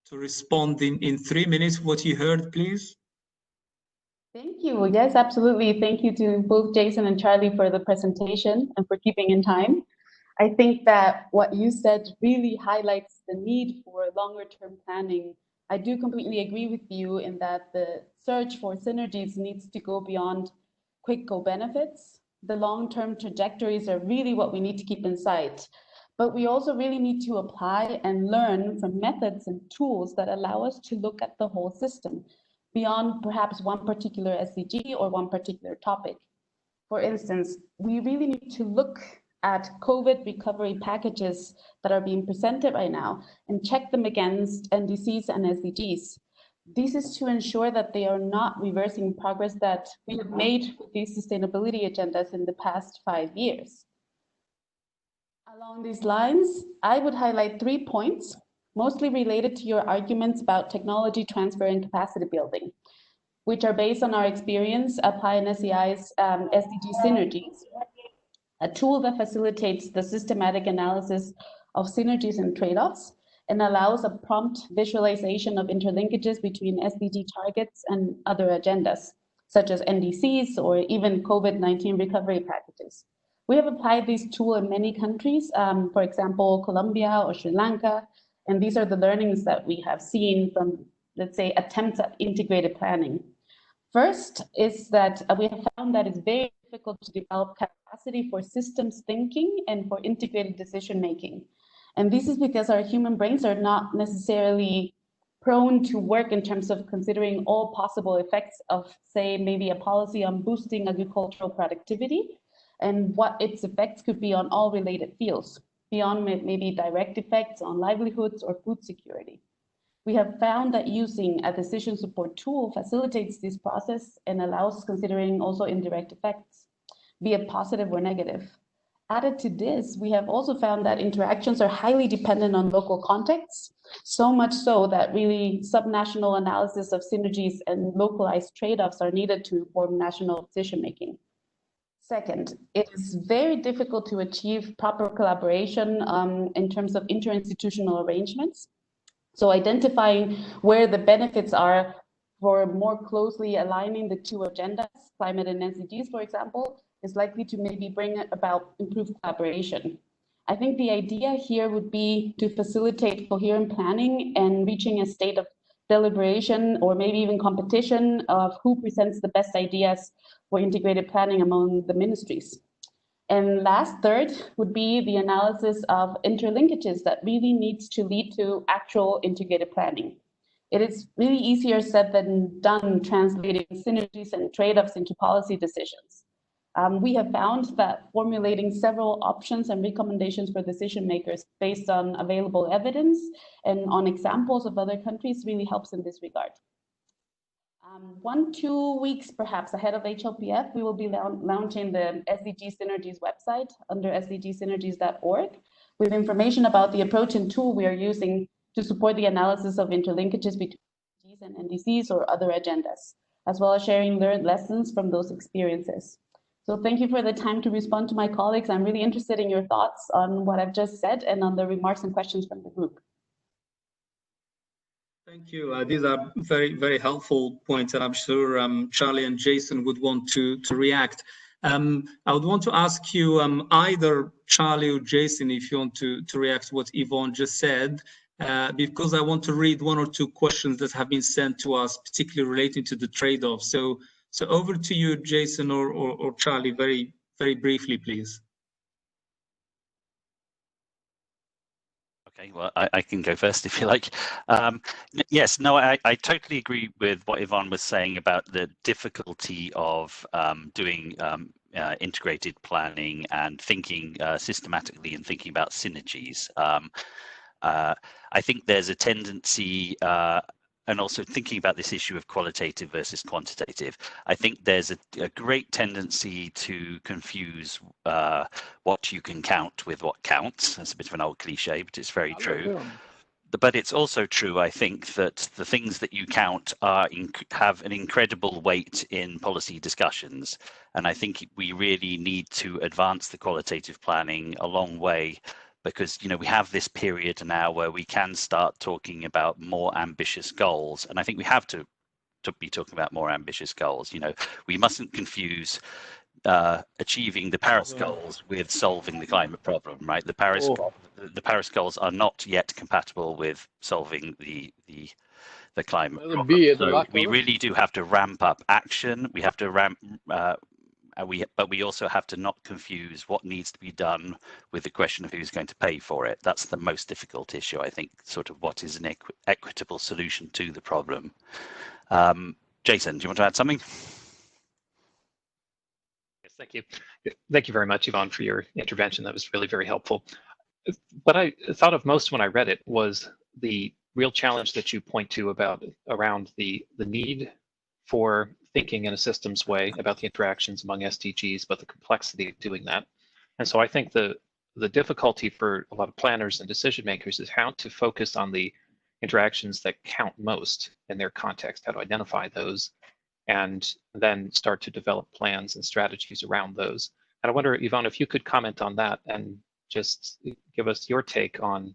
[SPEAKER 5] to respond in 3 minutes what you heard, please.
[SPEAKER 10] Thank you. Yes, absolutely. Thank you to both Jason and Charlie for the presentation and for keeping in time. I think that what you said really highlights the need for longer-term planning. I do completely agree with you in that the search for synergies needs to go beyond quick go benefits. The long-term trajectories are really what we need to keep in sight. But we also really need to apply and learn from methods and tools that allow us to look at the whole system beyond perhaps one particular SDG or one particular topic. For instance, we really need to look at COVID recovery packages that are being presented right now and check them against NDCs and SDGs. This is to ensure that they are not reversing progress that we have made with these sustainability agendas in the past 5 years. Along these lines, I would highlight 3 points, mostly related to your arguments about technology transfer and capacity building, which are based on our experience applying SEI's SDG Synergies, a tool that facilitates the systematic analysis of synergies and trade-offs and allows a prompt visualization of interlinkages between SDG targets and other agendas, such as NDCs or even COVID-19 recovery packages. We have applied this tool in many countries, for example, Colombia or Sri Lanka, and these are the learnings that we have seen from, let's say, attempts at integrated planning. First is that we have found that it's very difficult to develop capacity for systems thinking and for integrated decision making. And this is because our human brains are not necessarily prone to work in terms of considering all possible effects of, say, maybe a policy on boosting agricultural productivity and what its effects could be on all related fields, beyond maybe direct effects on livelihoods or food security. We have found that using a decision support tool facilitates this process and allows considering also indirect effects, be it positive or negative. Added to this, we have also found that interactions are highly dependent on local contexts, so much so that really subnational analysis of synergies and localized trade-offs are needed to inform national decision-making. Second, it is very difficult to achieve proper collaboration in terms of interinstitutional arrangements. So identifying where the benefits are for more closely aligning the two agendas, climate and SDGs, for example, is likely to maybe bring about improved collaboration. I think the idea here would be to facilitate coherent planning and reaching a state of deliberation or maybe even competition of who presents the best ideas for integrated planning among the ministries. And last, third, would be the analysis of interlinkages that really needs to lead to actual integrated planning. It is really easier said than done translating synergies and trade-offs into policy decisions. We have found that formulating several options and recommendations for decision makers based on available evidence and on examples of other countries really helps in this regard. 1-2 weeks perhaps ahead of HLPF, we will be launching the SDG Synergies website under sdgsynergies.org with information about the approach and tool we are using to support the analysis of interlinkages between SDGs and NDCs or other agendas, as well as sharing learned lessons from those experiences. So thank you for the time to respond to my colleagues. I'm really interested in your thoughts on what I've just said and on the remarks and questions from the group.
[SPEAKER 5] Thank you. These are very, very helpful points, and I'm sure Charlie and Jason would want to react. I would want to ask you, either Charlie or Jason, if you want to react to what Yvonne just said, because I want to read 1 or 2 questions that have been sent to us, particularly relating to the trade-off. So over to you, Jason or Charlie, very, very briefly, please.
[SPEAKER 8] Okay, well, I can go first if you like. Yes, no, I totally agree with what Yvonne was saying about the difficulty of doing integrated planning and thinking systematically and thinking about synergies. I think there's a tendency, and also thinking about this issue of qualitative versus quantitative, I think there's a great tendency to confuse what you can count with what counts. That's a bit of an old cliche, but it's very true. But it's also true, I think, that the things that you count have an incredible weight in policy discussions. And I think we really need to advance the qualitative planning a long way, because we have this period now where we can start talking about more ambitious goals, and I think we have to be talking about more ambitious goals. We mustn't confuse achieving the Paris goals with solving the climate problem, right? The Paris goals are not yet compatible with solving the climate problem. So we really do have to ramp up action. We have to but we also have to not confuse what needs to be done with the question of who's going to pay for it. That's the most difficult issue, I think, sort of what is an equitable solution to the problem. Jason, do you want to add something?
[SPEAKER 9] Yes, thank you. Thank you very much, Yvonne, for your intervention. That was really very helpful. What I thought of most when I read it was the real challenge that you point to around the need for thinking in a systems way about the interactions among SDGs, but the complexity of doing that. And so I think the difficulty for a lot of planners and decision makers is how to focus on the interactions that count most in their context, how to identify those, and then start to develop plans and strategies around those. And I wonder, Yvonne, if you could comment on that and just give us your take on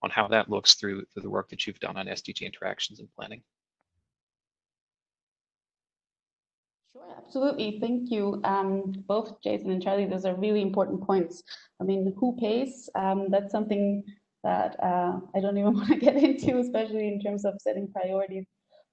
[SPEAKER 9] how that looks through the work that you've done on SDG interactions and planning.
[SPEAKER 10] Sure, absolutely. Thank you, both Jason and Charlie. Those are really important points. I mean, who pays? That's something that I don't even want to get into, especially in terms of setting priorities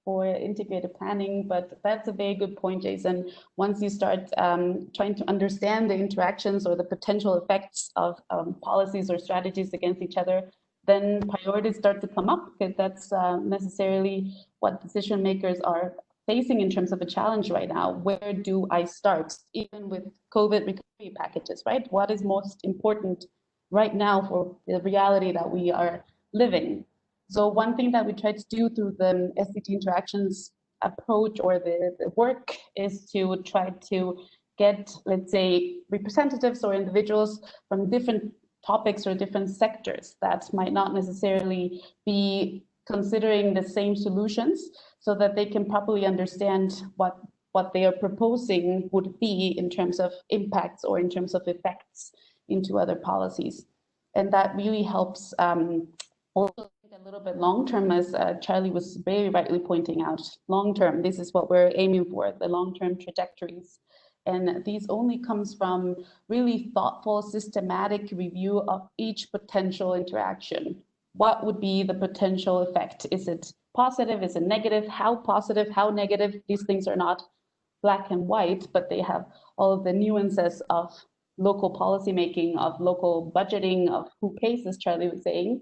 [SPEAKER 10] for integrated planning, but that's a very good point, Jason. Once you start trying to understand the interactions or the potential effects of policies or strategies against each other, then priorities start to come up, because that's necessarily what decision makers are facing in terms of a challenge right now. Where do I start? Even with COVID recovery packages, right? What is most important right now for the reality that we are living? So one thing that we try to do through the SDG interactions approach or the work is to try to get, let's say, representatives or individuals from different topics or different sectors that might not necessarily be considering the same solutions, so that they can properly understand what they are proposing would be in terms of impacts or in terms of effects into other policies. And that really helps also a little bit long-term, as Charlie was very rightly pointing out. Long-term, this is what we're aiming for, the long-term trajectories. And these only comes from really thoughtful, systematic review of each potential interaction. What would be the potential effect? Is it positive? Is it negative? How positive? How negative? These things are not black and white, but they have all of the nuances of local policymaking, of local budgeting, of who pays, as Charlie was saying.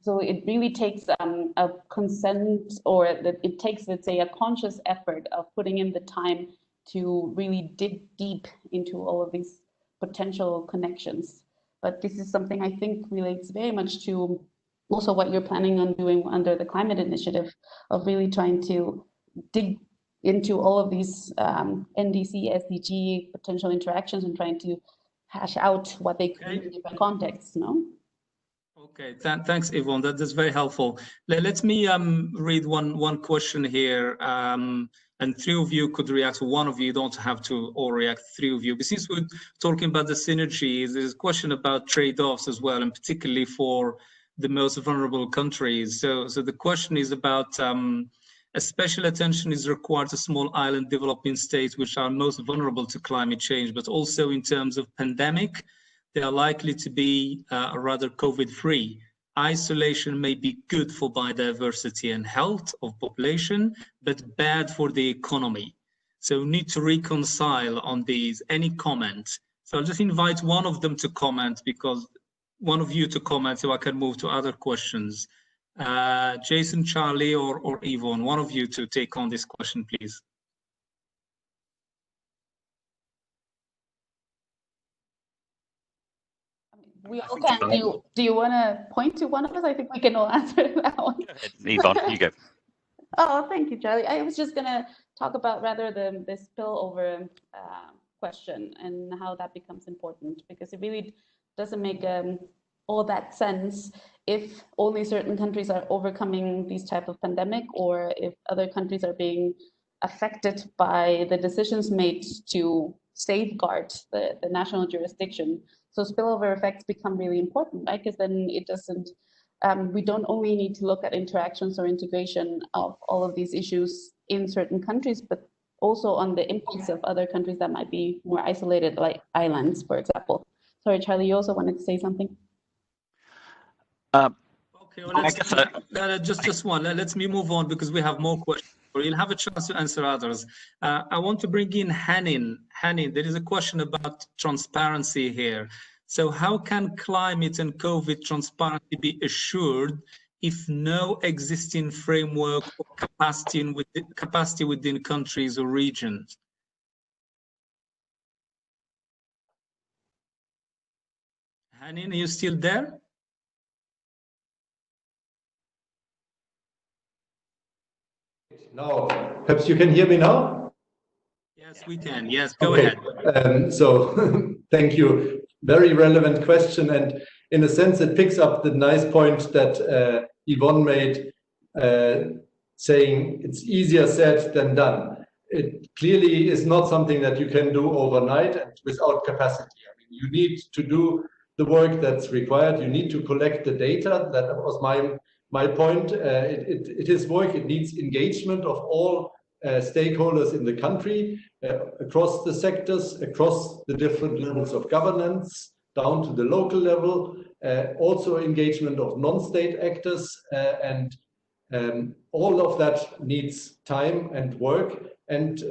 [SPEAKER 10] So it really takes a consent, or it takes, let's say, a conscious effort of putting in the time to really dig deep into all of these potential connections. But this is something I think relates very much to also what you're planning on doing under the climate initiative, of really trying to dig into all of these NDC, SDG potential interactions and trying to hash out what they could be in different contexts, no?
[SPEAKER 5] Okay, thanks, Yvonne. That's very helpful. Let me read one question here, and three of you could react. One of you don't have to all react, three of you. But since we're talking about the synergies, there's a question about trade-offs as well, and particularly for the most vulnerable countries. So the question is about a special attention is required to small island developing states which are most vulnerable to climate change, but also in terms of pandemic, they are likely to be rather COVID-free. Isolation may be good for biodiversity and health of population, but bad for the economy. So we need to reconcile on these. Any comment? So I'll just invite one of them to comment, because one of you to comment, so I can move to other questions. Jason, Charlie, or Yvonne, one of you to take on this question, please.
[SPEAKER 10] We all can. Do you want to point to one of us? I think we can all answer that one.
[SPEAKER 8] Go ahead, Yvonne, you go.
[SPEAKER 10] Oh, thank you, Charlie. I was just going to talk about rather the spillover question and how that becomes important, because it really doesn't make all that sense if only certain countries are overcoming these type of pandemic, or if other countries are being affected by the decisions made to safeguard the national jurisdiction. So spillover effects become really important, right? Because then it doesn't, we don't only need to look at interactions or integration of all of these issues in certain countries, but also on the impacts of other countries that might be more isolated, like islands, for example. Sorry, Charlie, you also wanted to say something?
[SPEAKER 5] Okay, well, just one. Let's move on, because we have more questions. You'll have a chance to answer others. I want to bring in Hanin. Hanin, there is a question about transparency here. So how can climate and COVID transparency be assured if no existing framework or capacity within countries or regions? Hanin, are you still there?
[SPEAKER 7] No, perhaps you can hear me now?
[SPEAKER 5] Yes, we can. Yes, go ahead.
[SPEAKER 7] So thank you. Very relevant question. And in a sense, it picks up the nice point that Yvonne made, saying it's easier said than done. It clearly is not something that you can do overnight and without capacity. I mean, you need to do the work that's required. You need to collect the data. That was my point. It is work. It needs engagement of all stakeholders in the country, across the sectors, across the different levels of governance, down to the local level, also engagement of non-state actors, and All of that needs time and work, and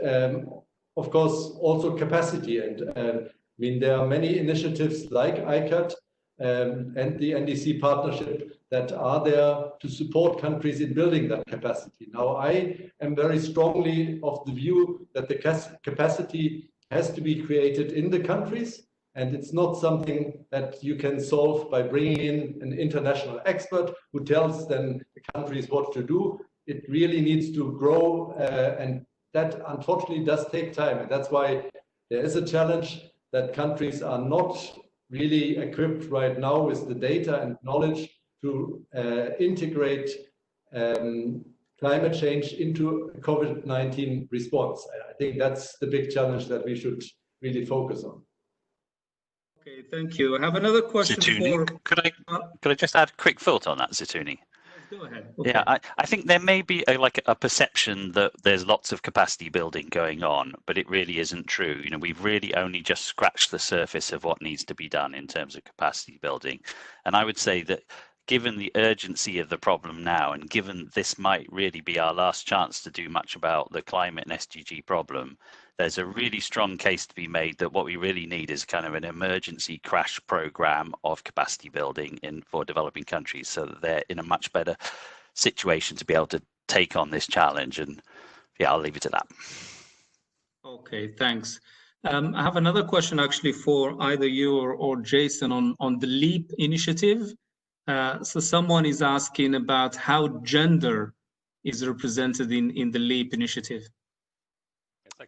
[SPEAKER 7] of course also capacity. And I mean, there are many initiatives like ICAT and the NDC partnership that are there to support countries in building that capacity. Now, I am very strongly of the view that the capacity has to be created in the countries, and it's not something that you can solve by bringing in an international expert who tells then the countries what to do. It really needs to grow, and that unfortunately does take time. And that's why there is a challenge that countries are not really equipped right now with the data and knowledge to integrate climate change into a COVID-19 response. I think that's the big challenge that we should really focus on.
[SPEAKER 5] Okay, thank you. I have another question for...
[SPEAKER 8] Could I just add a quick thought on that, Zituni?
[SPEAKER 5] Go ahead. Okay.
[SPEAKER 8] Yeah, I think there may be a perception that there's lots of capacity building going on, but it really isn't true. You know, we've really only just scratched the surface of what needs to be done in terms of capacity building. And I would say that given the urgency of the problem now, and given this might really be our last chance to do much about the climate and SDG problem, there's a really strong case to be made that what we really need is kind of an emergency crash program of capacity building for developing countries, so that they're in a much better situation to be able to take on this challenge. And yeah, I'll leave it at that.
[SPEAKER 5] Okay, thanks. I have another question actually for either you or Jason on the LEAP initiative. So someone is asking about how gender is represented in the LEAP initiative.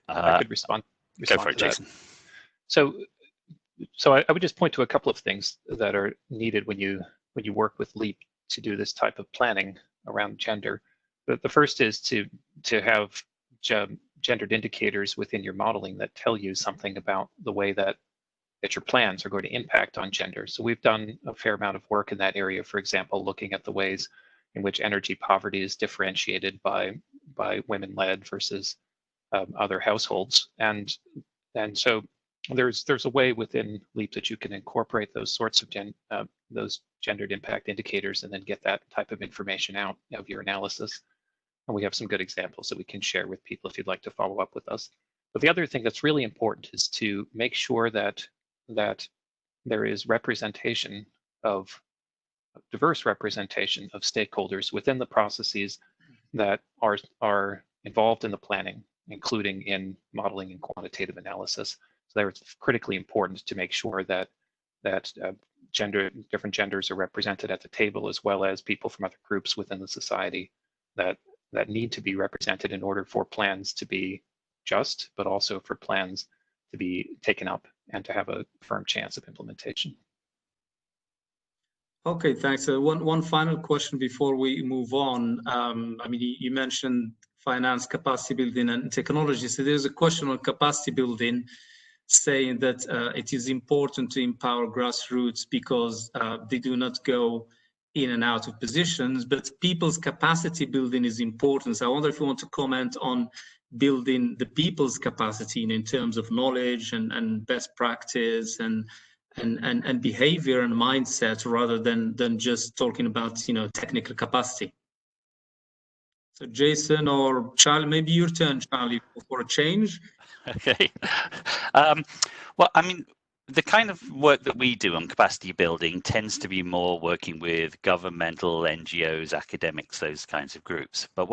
[SPEAKER 9] I could respond
[SPEAKER 8] go for it,
[SPEAKER 9] to
[SPEAKER 8] Jason.
[SPEAKER 9] That. So I would just point to a couple of things that are needed when you work with LEAP to do this type of planning around gender. The first is to have gendered indicators within your modeling that tell you something about the way that your plans are going to impact on gender. So we've done a fair amount of work in that area, for example, looking at the ways in which energy poverty is differentiated by women-led versus other households, and so there's a way within LEAP that you can incorporate those sorts of those gendered impact indicators and then get that type of information out of your analysis. And we have some good examples that we can share with people if you'd like to follow up with us. But the other thing that's really important is to make sure that there is representation of diverse representation of stakeholders within the processes that are involved in the planning, including in modeling and quantitative analysis. So it's critically important to make sure that different genders are represented at the table, as well as people from other groups within the society that need to be represented in order for plans to be just, but also for plans to be taken up and to have a firm chance of implementation.
[SPEAKER 5] Okay, thanks. One final question before we move on. I mean, you mentioned finance, capacity building, and technology. So there's a question on capacity building, saying that it is important to empower grassroots because they do not go in and out of positions, but people's capacity building is important. So I wonder if you want to comment on building the people's capacity in terms of knowledge and best practice and behavior and mindset, rather than just talking about technical capacity. So Jason or Charlie, maybe your turn, Charlie, for a change.
[SPEAKER 8] Okay. Well, I mean, the kind of work that we do on capacity building tends to be more working with governmental, NGOs, academics, those kinds of groups. But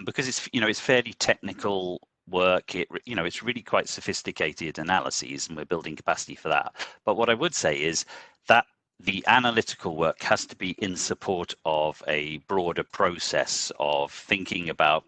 [SPEAKER 8] because it's fairly technical work, it's really quite sophisticated analyses, and we're building capacity for that. But what I would say is that the analytical work has to be in support of a broader process of thinking about,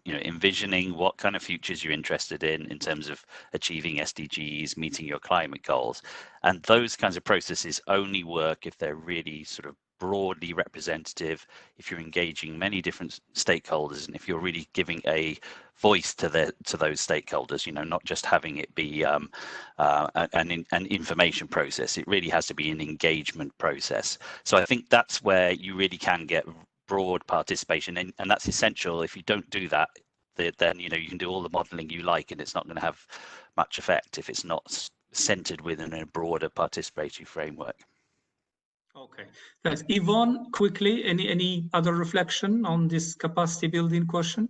[SPEAKER 8] envisioning what kind of futures you're interested in terms of achieving SDGs, meeting your climate goals. And those kinds of processes only work if they're really sort of broadly representative, if you're engaging many different stakeholders, and if you're really giving a voice to those stakeholders, not just having it be an information process. It really has to be an engagement process. So I think that's where you really can get broad participation, and that's essential. If you don't do that, then you can do all the modeling you like, and it's not going to have much effect if it's not centered within a broader participatory framework.
[SPEAKER 5] Okay, thanks. Yvonne, quickly, any other reflection on this capacity building question?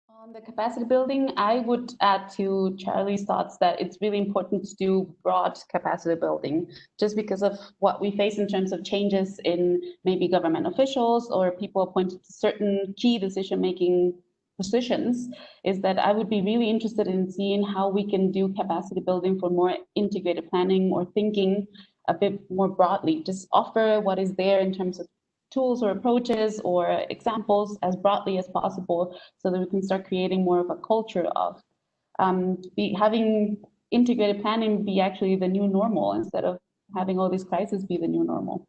[SPEAKER 10] On the capacity building, I would add to Charlie's thoughts that it's really important to do broad capacity building, just because of what we face in terms of changes in maybe government officials or people appointed to certain key decision-making positions, is that I would be really interested in seeing how we can do capacity building for more integrated planning or thinking a bit more broadly, just offer what is there in terms of tools or approaches or examples as broadly as possible so that we can start creating more of a culture of having integrated planning be actually the new normal instead of having all these crises be the new normal.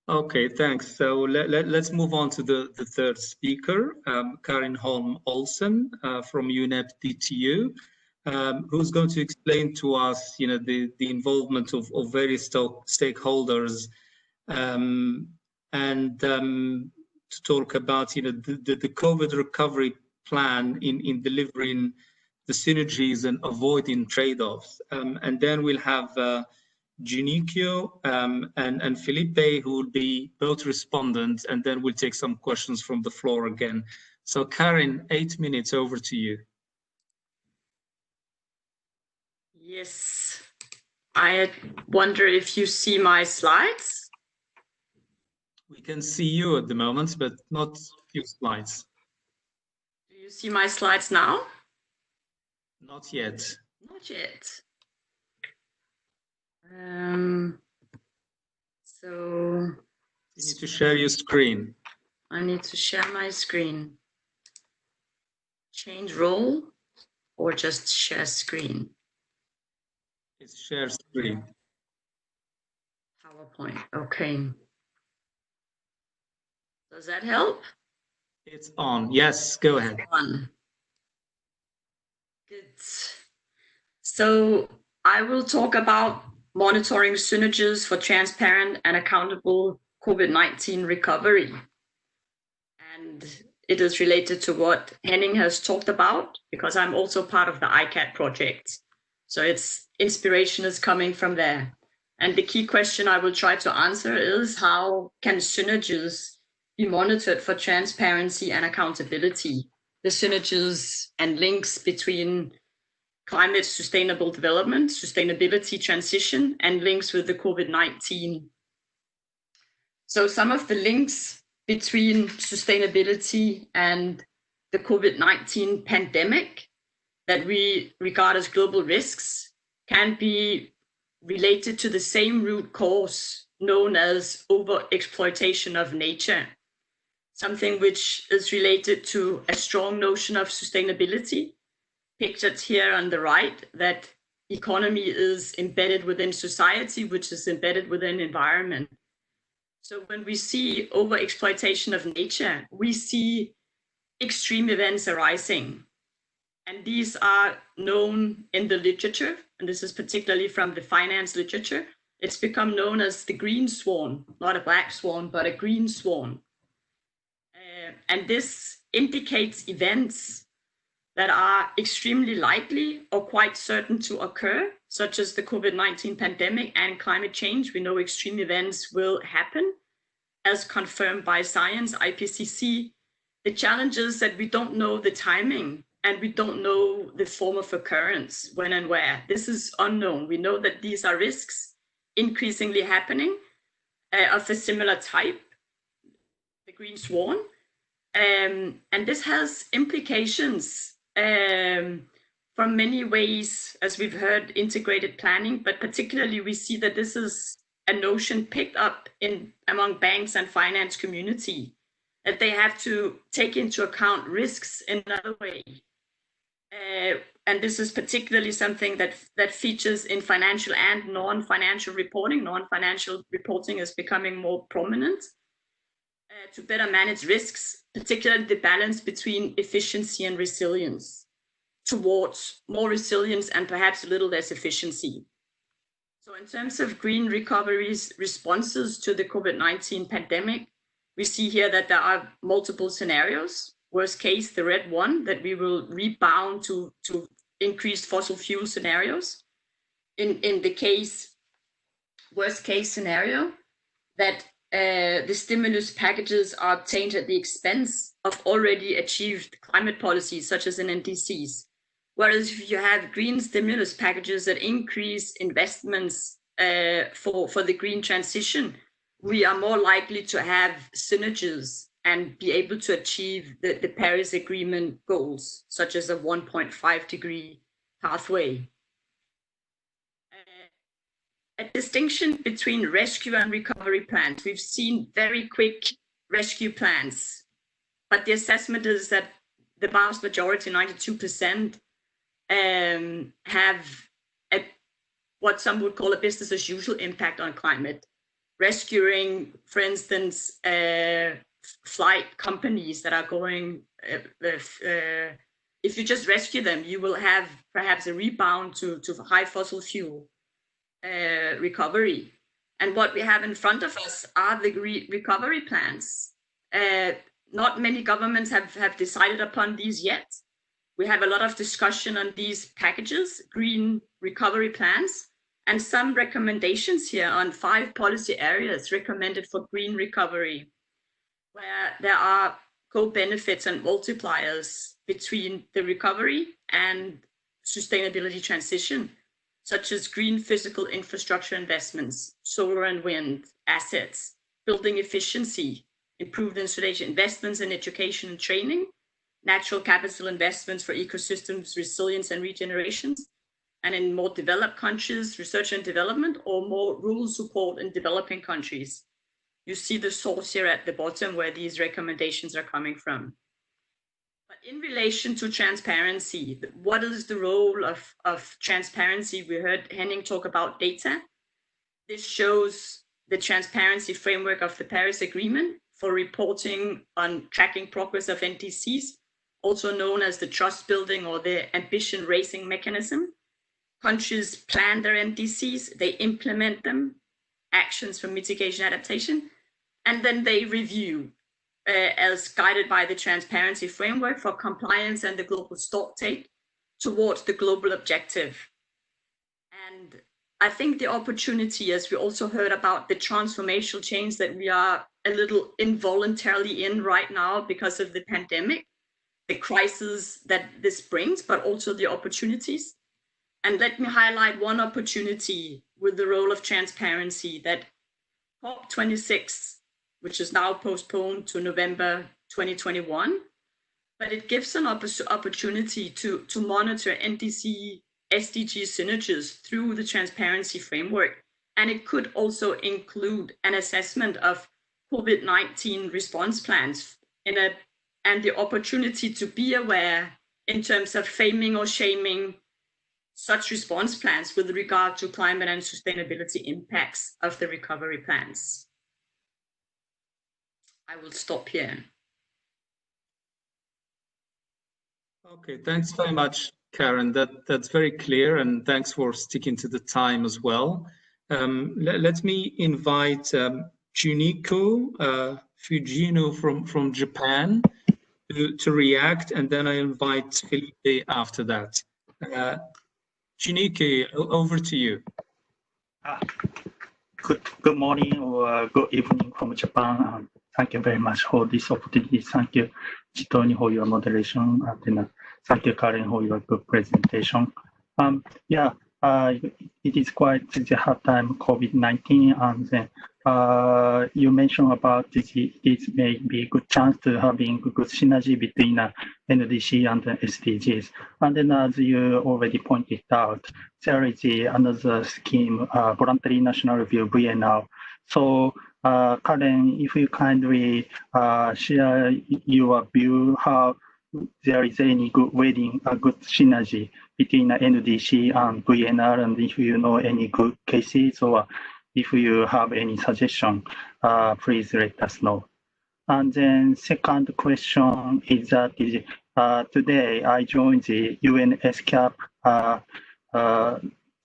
[SPEAKER 5] Okay, thanks. So let's move on to the third speaker, Karin Holm Olsen from UNFCCC, who's going to explain to us, the involvement of various stakeholders and to talk about, the COVID recovery plan in delivering the synergies and avoiding trade-offs. And then we'll have Junicio and Felipe, who will be both respondents, and then we'll take some questions from the floor again. So Karin, 8 minutes, over to you.
[SPEAKER 11] Yes, I wonder if you see my slides.
[SPEAKER 5] We can see you at the moment, but not few slides.
[SPEAKER 11] Do you see my slides now?
[SPEAKER 5] Not yet.
[SPEAKER 11] Not yet. So
[SPEAKER 5] you need to share your screen.
[SPEAKER 11] I need to share my screen. Change role or just share screen?
[SPEAKER 5] It's share screen.
[SPEAKER 11] PowerPoint, okay. Does that help?
[SPEAKER 5] It's on, yes, go ahead.
[SPEAKER 11] On. Good. So I will talk about monitoring synergies for transparent and accountable COVID-19 recovery. And it is related to what Henning has talked about, because I'm also part of the ICAT project. So its inspiration is coming from there. And the key question I will try to answer is, how can synergies be monitored for transparency and accountability? The synergies and links between climate sustainable development, sustainability transition, and links with the COVID-19. So some of the links between sustainability and the COVID-19 pandemic that we regard as global risks can be related to the same root cause known as overexploitation of nature, something which is related to a strong notion of sustainability, pictured here on the right, that economy is embedded within society, which is embedded within environment. So when we see overexploitation of nature, we see extreme events arising. And these are known in the literature, and this is particularly from the finance literature. It's become known as the green swan, not a black swan, but a green swan. And this indicates events that are extremely likely or quite certain to occur, such as the COVID-19 pandemic and climate change. We know extreme events will happen, as confirmed by science, IPCC. The challenge is that we don't know the timing and we don't know the form of occurrence, when and where. This is unknown. We know that these are risks increasingly happening of a similar type, the green swan. And this has implications from many ways, as we've heard, integrated planning, but particularly we see that this is a notion picked up among banks and finance community, that they have to take into account risks in another way. And this is particularly something that features in financial and non-financial reporting. Non-financial reporting is becoming more prominent to better manage risks, particularly the balance between efficiency and resilience, towards more resilience and perhaps a little less efficiency. So in terms of green recovery's responses to the COVID-19 pandemic, we see here that there are multiple scenarios. Worst case, the red one, that we will rebound to increased fossil fuel scenarios. In the case worst case scenario, that the stimulus packages are obtained at the expense of already achieved climate policies, such as in NDCs. Whereas if you have green stimulus packages that increase investments for the green transition, we are more likely to have synergies and be able to achieve the Paris Agreement goals, such as a 1.5 degree pathway. A distinction between rescue and recovery plans. We've seen very quick rescue plans, but the assessment is that the vast majority, 92%, have what some would call a business as usual impact on climate. Rescuing, for instance, flight companies that are going, if you just rescue them, you will have perhaps a rebound to high fossil fuel recovery. And what we have in front of us are the recovery plans. Not many governments have decided upon these yet. We have a lot of discussion on these packages, green recovery plans, and some recommendations here on 5 policy areas recommended for green recovery, where there are co-benefits and multipliers between the recovery and sustainability transition, such as green physical infrastructure investments, solar and wind assets, building efficiency, improved insulation, investments in education and training, natural capital investments for ecosystems, resilience and regeneration, and in more developed countries, research and development, or more rural support in developing countries. You see the source here at the bottom where these recommendations are coming from. But in relation to transparency, what is the role of transparency? We heard Henning talk about data. This shows the transparency framework of the Paris Agreement for reporting on tracking progress of NDCs, also known as the trust building or the ambition raising mechanism. Countries plan their NDCs, they implement them, actions for mitigation adaptation, and then they review as guided by the transparency framework for compliance and the global stock take towards the global objective. And I think the opportunity, as we also heard about the transformational change that we are a little involuntarily in right now because of the pandemic, the crisis that this brings, but also the opportunities. And let me highlight one opportunity with the role of transparency, that COP26, which is now postponed to November 2021, but it gives an opportunity to monitor NDC SDG Synergies through the transparency framework. And it could also include an assessment of COVID-19 response plans and the opportunity to be aware in terms of faming or shaming such response plans with regard to climate and sustainability impacts of the recovery plans. I will stop here.
[SPEAKER 5] Okay, thanks very much, Karen. That's very clear, and thanks for sticking to the time as well. Let me invite Juniko Fujino from Japan to react, and then I invite Felipe after that. Juniko, over to you.
[SPEAKER 12] Good morning or good evening from Japan. Thank you very much for this opportunity. Thank you, Chitoni, for your moderation. And thank you, Karen, for your good presentation. It is quite a hard time, COVID-19, and then you mentioned about it may be a good chance to having good synergy between NDC and SDGs. And then as you already pointed out, there is another scheme, Voluntary National Review, VNR. So Karen, if you kindly share your view, how there is any good good synergy between NDC and VNR, and if you know any good cases or if you have any suggestion, please let us know. And then second question is that today I joined the UNFCCC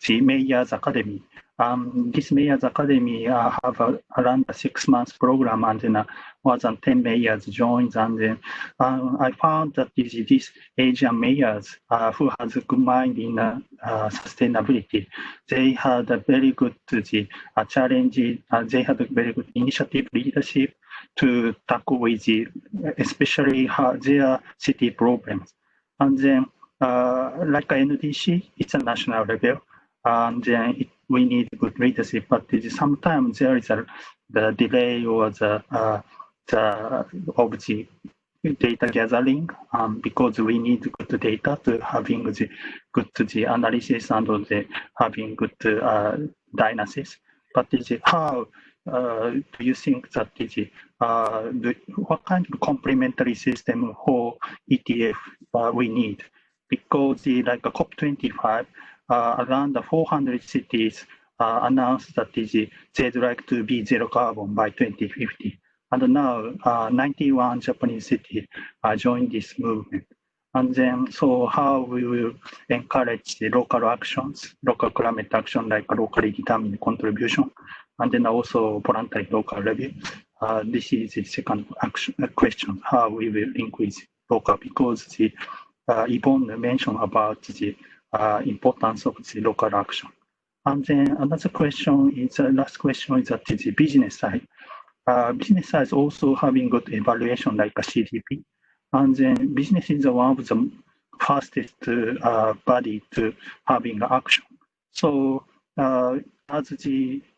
[SPEAKER 12] the Mayors Academy, This Mayors Academy have around a 6 months program, and then more than 10 mayors joined. And then I found that these Asian mayors who has a good mind in sustainability, they had a very good challenge. They had a very good initiative leadership to tackle with especially their city problems. And then like NDC, it's a national level, and then we need good leadership, but sometimes there is the delay or the data gathering, because we need good data to having the good analysis and having good diagnosis. But how do you think that what kind of complementary system for ETF we need? Because like COP25, around 400 cities announced that they'd like to be zero carbon by 2050. And now 91 Japanese cities joined this movement. And then, so how we will encourage the local actions, local climate action, like locally determined contribution, and then also voluntary local level. This is the second question, how we will increase local, because Yvonne mentioned about the importance of the local action. And then another question is, last question is that the business side. Business side is also having good evaluation like a CDP. And then business is one of the fastest body to having action. So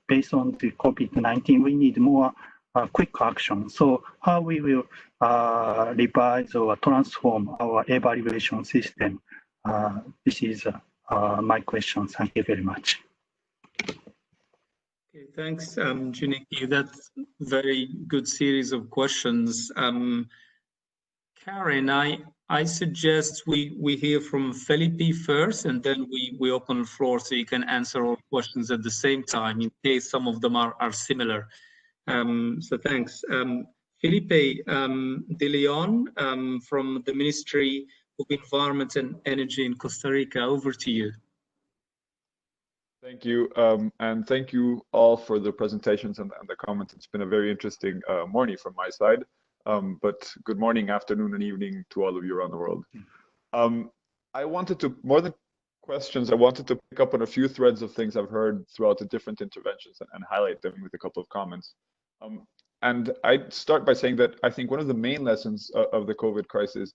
[SPEAKER 12] based on the COVID-19, we need more quick action. So how we will revise or transform our evaluation system? This is my question. Thank you very much.
[SPEAKER 5] Okay, thanks, Junichi. That's very good series of questions. Karen, I suggest we hear from Felipe first, and then we open the floor so you can answer all questions at the same time in case some of them are similar. So thanks. Felipe De Leon from the Ministry of Environment and Energy in Costa Rica, over to you.
[SPEAKER 13] Thank you, and thank you all for the presentations and the comments. It's been a very interesting morning from my side, but good morning, afternoon, and evening to all of you around the world. I wanted to, more than questions, I wanted to pick up on a few threads of things I've heard throughout the different interventions and highlight them with a couple of comments. And I'd start by saying that I think one of the main lessons of the COVID crisis,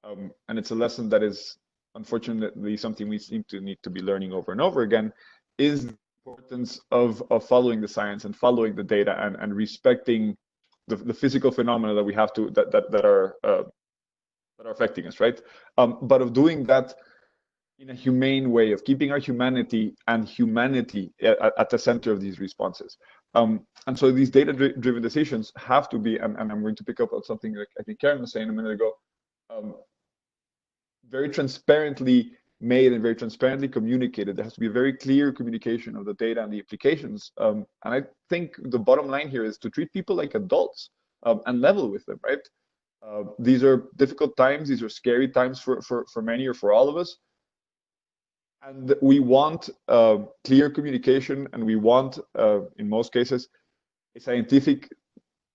[SPEAKER 13] and it's a lesson that is unfortunately something we seem to need to be learning over and over again, is the importance of following the science and following the data and respecting the physical phenomena that we have to that are affecting us, right? But of doing that in a humane way, of keeping our humanity at the center of these responses. And so these data-driven decisions have to be, and I'm going to pick up on something that I think Karen was saying a minute ago, very transparently made and very transparently communicated. There has to be a very clear communication of the data and the implications. And I think the bottom line here is to treat people like adults and level with them, right? These are difficult times. These are scary times for many or for all of us. And we want clear communication, and we want, in most cases, a scientific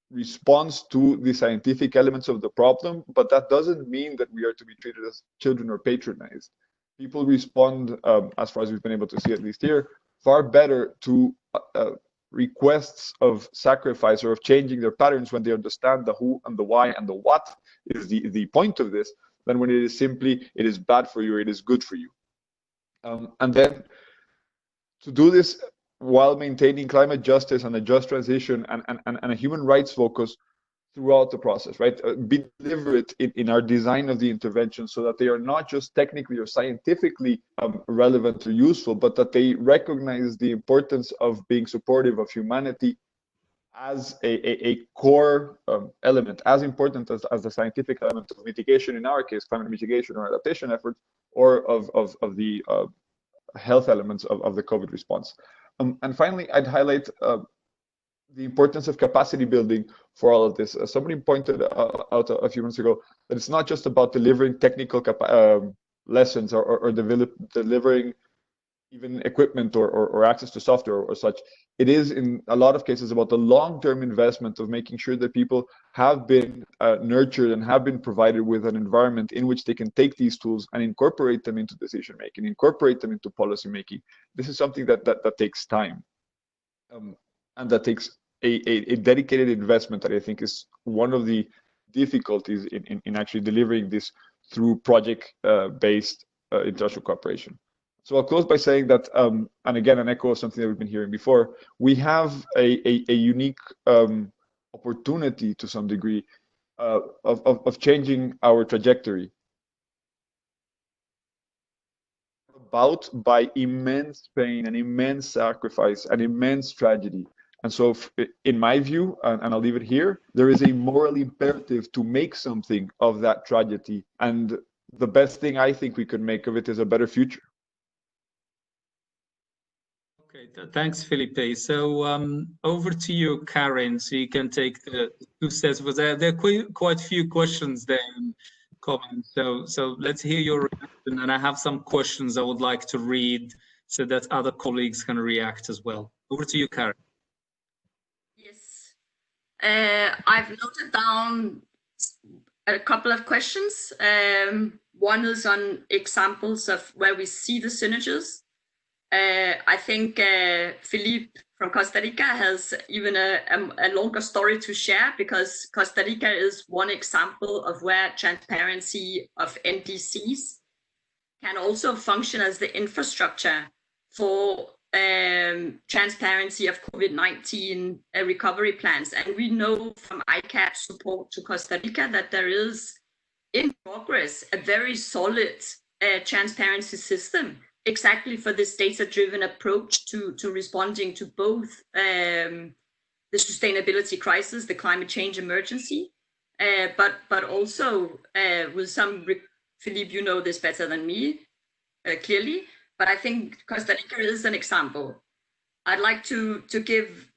[SPEAKER 13] response to the scientific elements of the problem, but that doesn't mean that we are to be treated as children or patronized. People respond, as far as we've been able to see at least here, far better to requests of sacrifice or of changing their patterns when they understand the who and the why and the what is the point of this, than when it is simply, it is bad for you or it is good for you. And then to do this while maintaining climate justice and a just transition and a human rights focus throughout the process, right? Be deliberate in our design of the intervention so that they are not just technically or scientifically relevant or useful, but that they recognize the importance of being supportive of humanity as a core element, as important as the scientific element of mitigation, in our case, climate mitigation or adaptation efforts, or of the health elements of the COVID response. And finally, I'd highlight the importance of capacity building for all of this. Somebody pointed out a few months ago that it's not just about delivering technical lessons or delivering even equipment or access to software or such. It is in a lot of cases about the long-term investment of making sure that people have been nurtured and have been provided with an environment in which they can take these tools and incorporate them into decision making, incorporate them into policy making. This is something that takes time, and that takes a dedicated investment that I think is one of the difficulties in actually delivering this through project-based international cooperation. So I'll close by saying that, and again, an echo of something that we've been hearing before, we have a unique opportunity to some degree of changing our trajectory about by immense pain and immense sacrifice and immense tragedy. And so in my view, and I'll leave it here, there is a moral imperative to make something of that tragedy. And the best thing I think we could make of it is a better future.
[SPEAKER 5] Okay, thanks, Felipe. So over to you, Karen, so you can take the two sets. But there are quite a few questions there and comments. So let's hear your reaction. And I have some questions I would like to read so that other colleagues can react as well. Over to you, Karen.
[SPEAKER 11] Yes. I've noted down a couple of questions. One is on examples of where we see the synergies. I think Philippe from Costa Rica has even a longer story to share, because Costa Rica is one example of where transparency of NDCs can also function as the infrastructure for transparency of COVID-19 recovery plans. And we know from ICAP support to Costa Rica that there is in progress a very solid transparency system exactly for this data-driven approach to responding to both the sustainability crisis, the climate change emergency, but also with some, Philippe, you know this better than me, clearly, but I think Costa Rica is an example. I'd like to give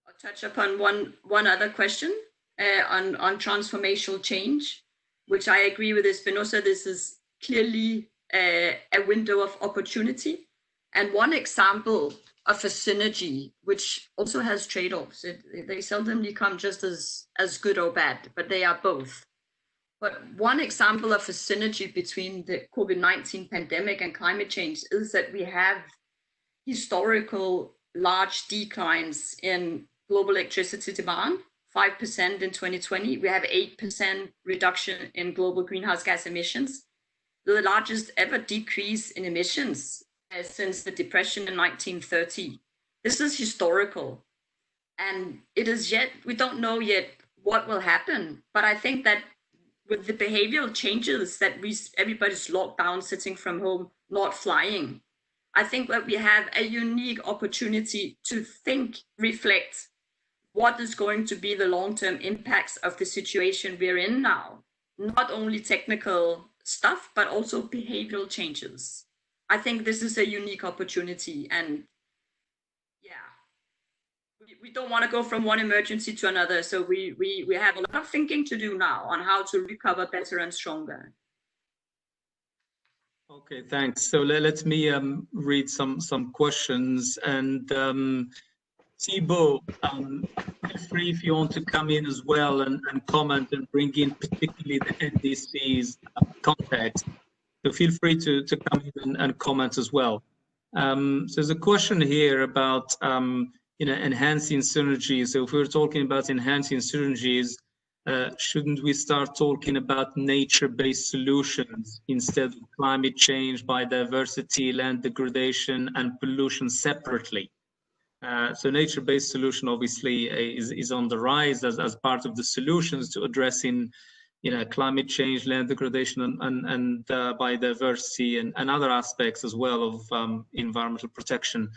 [SPEAKER 11] or touch upon one other question on transformational change, which I agree with Espinosa. This is clearly a window of opportunity, and one example of a synergy which also has trade-offs. They seldomly come just as good or bad, but they are both. But one example of a synergy between the COVID-19 pandemic and climate change is that we have historical large declines in global electricity demand, 5% in 2020. We have 8% reduction in global greenhouse gas emissions, the largest ever decrease in emissions since the Depression in 1930. This is historical. And it is yet, we don't know yet what will happen. But I think that with the behavioral changes that everybody's locked down, sitting from home, not flying, I think that we have a unique opportunity to think, reflect, what is going to be the long-term impacts of the situation we're in now. Not only technical stuff, but also behavioral changes. I think this is a unique opportunity, and yeah, we don't want to go from one emergency to another. So we have a lot of thinking to do now on how to recover better and stronger.
[SPEAKER 5] Okay, thanks. So let me read some questions, and Thibault, feel free if you want to come in as well and comment and bring in particularly the NDC's context. So feel free to come in and comment as well. So there's a question here about enhancing synergies. So if we're talking about enhancing synergies, shouldn't we start talking about nature-based solutions instead of climate change, biodiversity, land degradation, and pollution separately? So nature-based solution obviously is on the rise as part of the solutions to addressing climate change, land degradation, and biodiversity, and other aspects as well of environmental protection.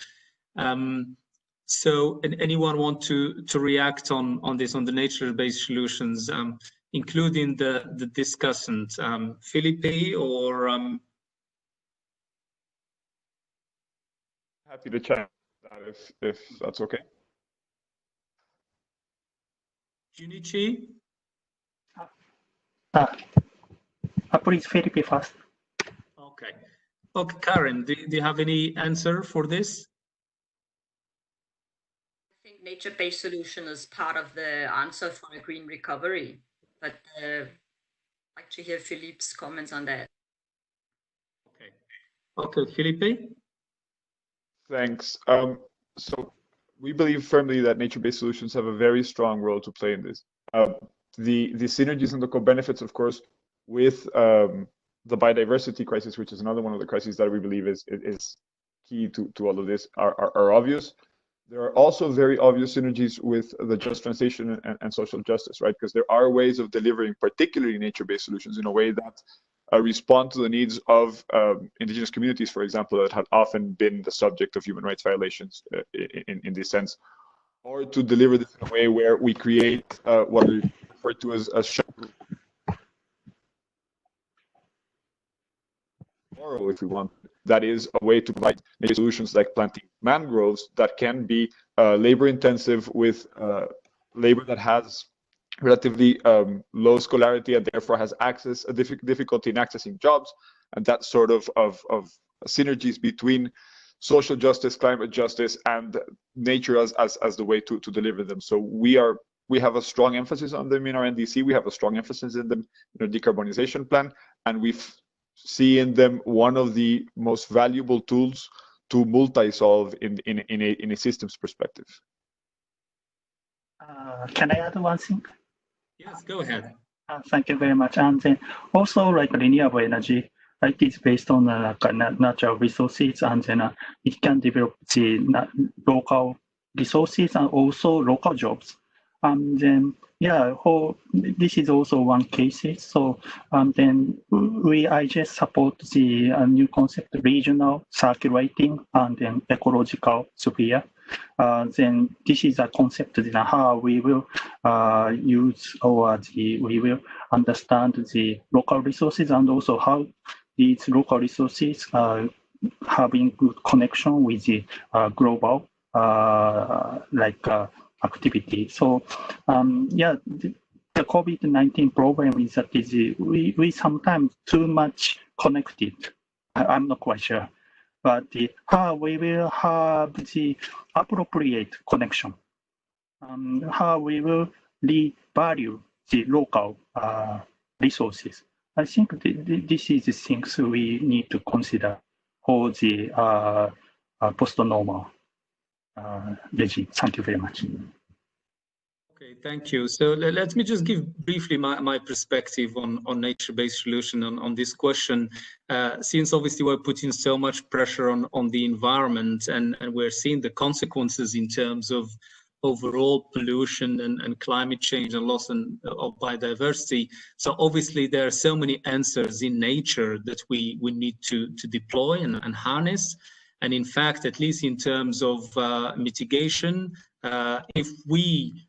[SPEAKER 5] So anyone want to react on this, on the nature-based solutions, including the discussant, Felipe or?
[SPEAKER 13] Happy to chat that if that's okay.
[SPEAKER 5] Junichi?
[SPEAKER 12] Please, Felipe first.
[SPEAKER 5] Okay. Okay, Karen, do you have any answer for this?
[SPEAKER 11] I think nature-based solution is part of the answer for a green recovery, but I'd like to hear Philippe's comments on that.
[SPEAKER 5] Okay, Felipe?
[SPEAKER 13] Thanks. So we believe firmly that nature-based solutions have a very strong role to play in this. The synergies and the co-benefits, of course, with the biodiversity crisis, which is another one of the crises that we believe is key to all of this, are obvious. There are also very obvious synergies with the just transition and social justice, right? Because there are ways of delivering particularly nature-based solutions in a way that respond to the needs of indigenous communities, for example, that have often been the subject of human rights violations in this sense, or to deliver this in a way where we create what we refer to as tomorrow, if we want. That is a way to provide nature solutions like planting mangroves that can be labor intensive with labor that has relatively low scholarity and therefore has difficulty in accessing jobs, and that sort of synergies between social justice, climate justice, and nature as the way to deliver them. So we have a strong emphasis on them in our NDC. We have a strong emphasis in them in our decarbonization plan, and we see in them one of the most valuable tools to multi-solve in a systems perspective.
[SPEAKER 12] Can I add one thing?
[SPEAKER 5] Yes, go ahead.
[SPEAKER 12] Thank you very much. And then also, like renewable energy, like it's based on natural resources, and then it can develop the local resources and also local jobs. And then this is also one case. So then I just support the new concept, regional circulating and then ecological sphere. Then this is a concept that how we will use or we will understand the local resources, and also how these local resources are having good connection with the global activity. So the COVID-19 problem is that we sometimes too much connected. I'm not quite sure, but how we will have the appropriate connection, how we will revalue the local resources. I think this is the things we need to consider for the post-normal regime. Thank you very much.
[SPEAKER 5] Okay, thank you. So let me just give briefly my perspective on nature-based solution on this question. Since obviously we're putting so much pressure on the environment, and we're seeing the consequences in terms of overall pollution and climate change and loss of biodiversity. So obviously there are so many answers in nature that we need to deploy and harness. And in fact, at least in terms of mitigation, if we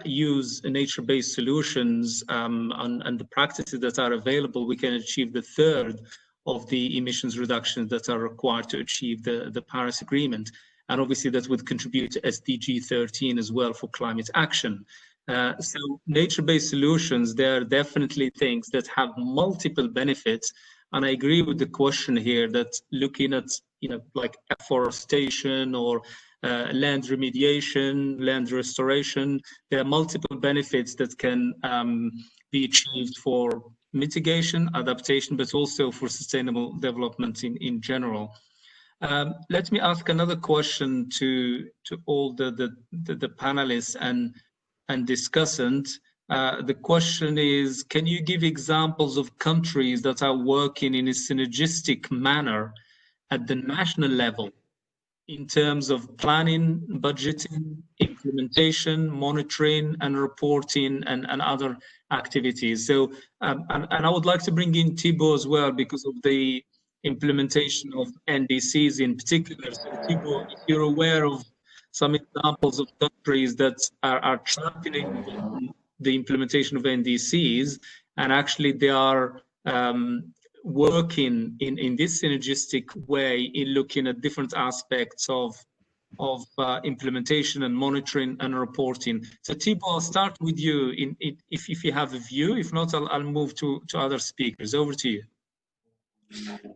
[SPEAKER 5] use nature-based solutions and the practices that are available, we can achieve the third of the emissions reductions that are required to achieve the Paris Agreement. And obviously that would contribute to SDG 13 as well for climate action. So nature-based solutions, they are definitely things that have multiple benefits. And I agree with the question here that looking at, like afforestation or land remediation, land restoration, there are multiple benefits that can be achieved for mitigation, adaptation, but also for sustainable development in general. Let me ask another question to all the panelists and discussants. The question is, can you give examples of countries that are working in a synergistic manner at the national level in terms of planning, budgeting, implementation, monitoring, and reporting, and other activities? So, and I would like to bring in Thibaut as well, because of the implementation of NDCs in particular. So Thibaut, if you're aware of some examples of countries that are championing the implementation of NDCs, and actually they are working in this synergistic way in looking at different aspects of implementation and monitoring and reporting. So Thibaut, I'll start with you if you have a view. If not, I'll move to other speakers. Over to you.